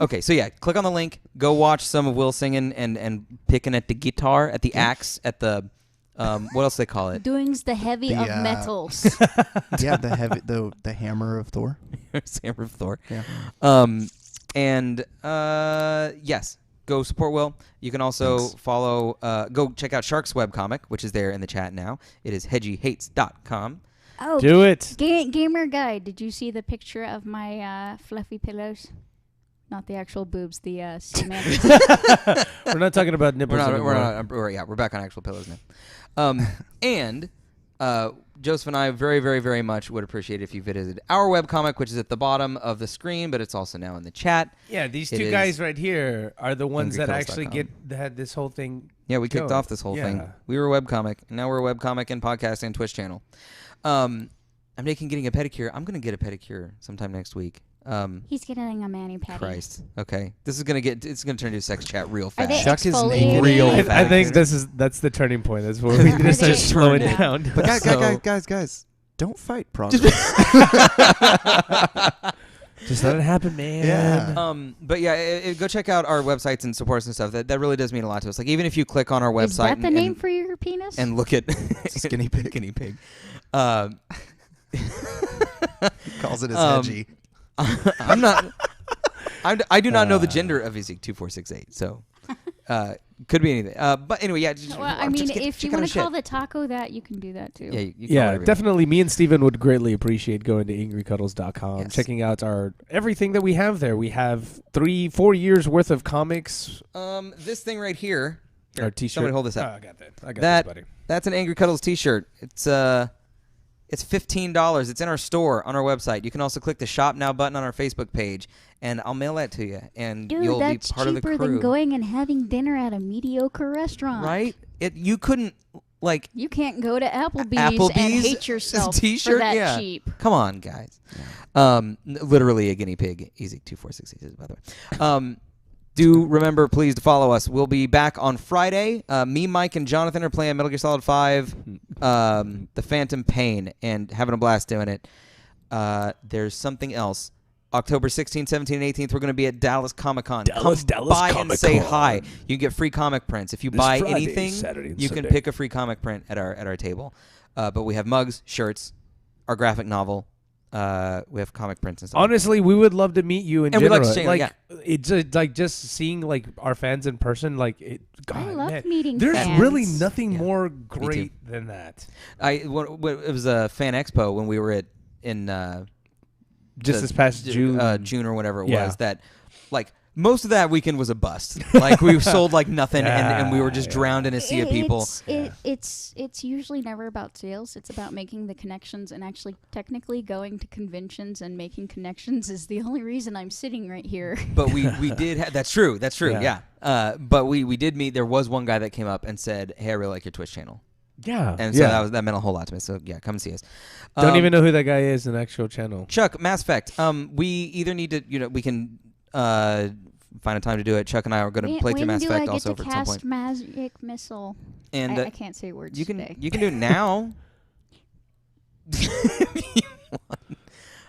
Okay, so yeah, click on the link. Go watch some of Will singing and picking at the guitar, at the axe, at the what else do they call it? Doing's the heavy The, of metals. Yeah, the hammer of Thor. Hammer of Thor. Yeah. And yes, go support Will. You can also Thanks. follow. Go check out Shark's webcomic, which is there in the chat now. It is hedgiehates.com. Oh, Do it. Gamer guy, did you see the picture of my fluffy pillows? Not the actual boobs, the semantics. We're not talking about nipples anymore. We're back on actual pillows now. And Joseph and I very, very, very much would appreciate if you visited our webcomic, which is at the bottom of the screen, but it's also now in the chat. Yeah, these It two is guys right here are the ones that actually angrycuddles.com. had this whole thing. Yeah, we kicked going. off this whole thing. Yeah. We were a webcomic, and now we're a webcomic and podcast and Twitch channel. I'm getting a pedicure. I'm going to get a pedicure sometime next week. He's getting a mani-pedi. Christ. Okay. It's going to turn into a sex chat real Are fast. they Chuck is exfoliating? naked. Real I fast. think that's the turning point. That's where we Are need to start they- slowing Yeah. down. But guys, don't fight progress. Just let it happen, man. Yeah. But yeah, go check out our websites and supports and stuff. That really does mean a lot to us. Like even if you click on our website Is that the and, name for your penis? and look at Skinny pig. Guinea pig. Calls it his Um, hedgie. I'm not. I do not know the gender of Ezek 2468, so could be anything. But anyway, yeah. well, I mean, if you want to call the taco that, you can do that too. yeah, you can Yeah, whatever you definitely. Me and Steven would greatly appreciate going to angrycuddles.com, Yes. checking out our everything that we have there. We have 3-4 years worth of comics. want. This thing right here. Our t-shirt. Somebody hold this Oh, up. I got that. I got That- this, buddy. That's an Angry Cuddles T-shirt. It's $15. It's in our store on our website. You can also click the Shop Now button on our Facebook page, and I'll mail that to you, and Dude, you'll be that's part of the cheaper crew. than going and having dinner at a mediocre restaurant. Right? You couldn't like. You can't go to Applebee's, Applebee's and hate yourself t-shirt? for that Yeah. cheap. Come on, guys. Literally a guinea pig. Easy 2468, by the way. Do remember, please, to follow us. We'll be back on Friday. Me, Mike, and Jonathan are playing Metal Gear Solid 5, The Phantom Pain, and having a blast doing it. There's something else. October 16th, 17th, and 18th, we're going to be at Dallas Comic-Con. Dallas Come by and Comic-Con. say hi. You get free comic prints. If you This buy Friday, anything, Saturday, and you can Sunday. pick a free comic print at our table. But we have mugs, shirts, our graphic novel. We have comic prints and stuff. Honestly, we would love to meet you in And we'd general. like to say, like it's like just seeing like our fans in person. Like it. God, I love man. meeting There's fans. really nothing Yeah. more great than that. It was a fan expo when we were in Just this past June. June or whatever it Yeah. was. That like most of that weekend was a bust. Like we sold like nothing, and we were just Yeah. drowned in a sea of people. It's usually never about sales. It's about making the connections, and actually technically going to conventions and making connections is the only reason I'm sitting right here. But we did. That's true. That's true. Yeah. Yeah. But we did meet. There was one guy that came up and said, "Hey, I really like your Twitch channel," Yeah. and so yeah. that meant a whole lot to me. So yeah, come and see us. Don't even know who that guy is in the actual channel. Chuck, Mass Effect. We either need to, we can find a time to do it. Chuck and I are going to play through when Mass do Effect I get also to for some cast point. magic missile? And I can't say words you can today. do it now.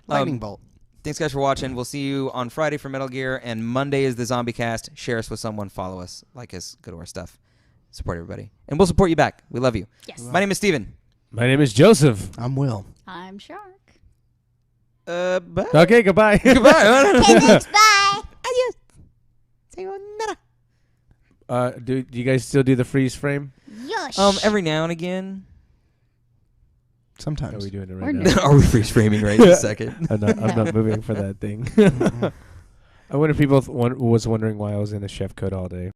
Lightning bolt. Thanks, guys, for watching. We'll see you on Friday for Metal Gear, and Monday is the Zombie Cast. Share us with someone. Follow us. Like us. Go to our stuff. Support everybody. And we'll support you back. We love you. Yes. My name is Steven. My name is Joseph. I'm Will. I'm Shark. Bye. Okay, goodbye. Goodbye. Bye. Adios. Sayonara. Do you guys still do the freeze frame? Yush. Every now and again. Are Sometimes. we doing it We're right now? Are we freeze framing right this second? I'm not moving for that thing. I wonder if people was wondering why I was in a chef coat all day.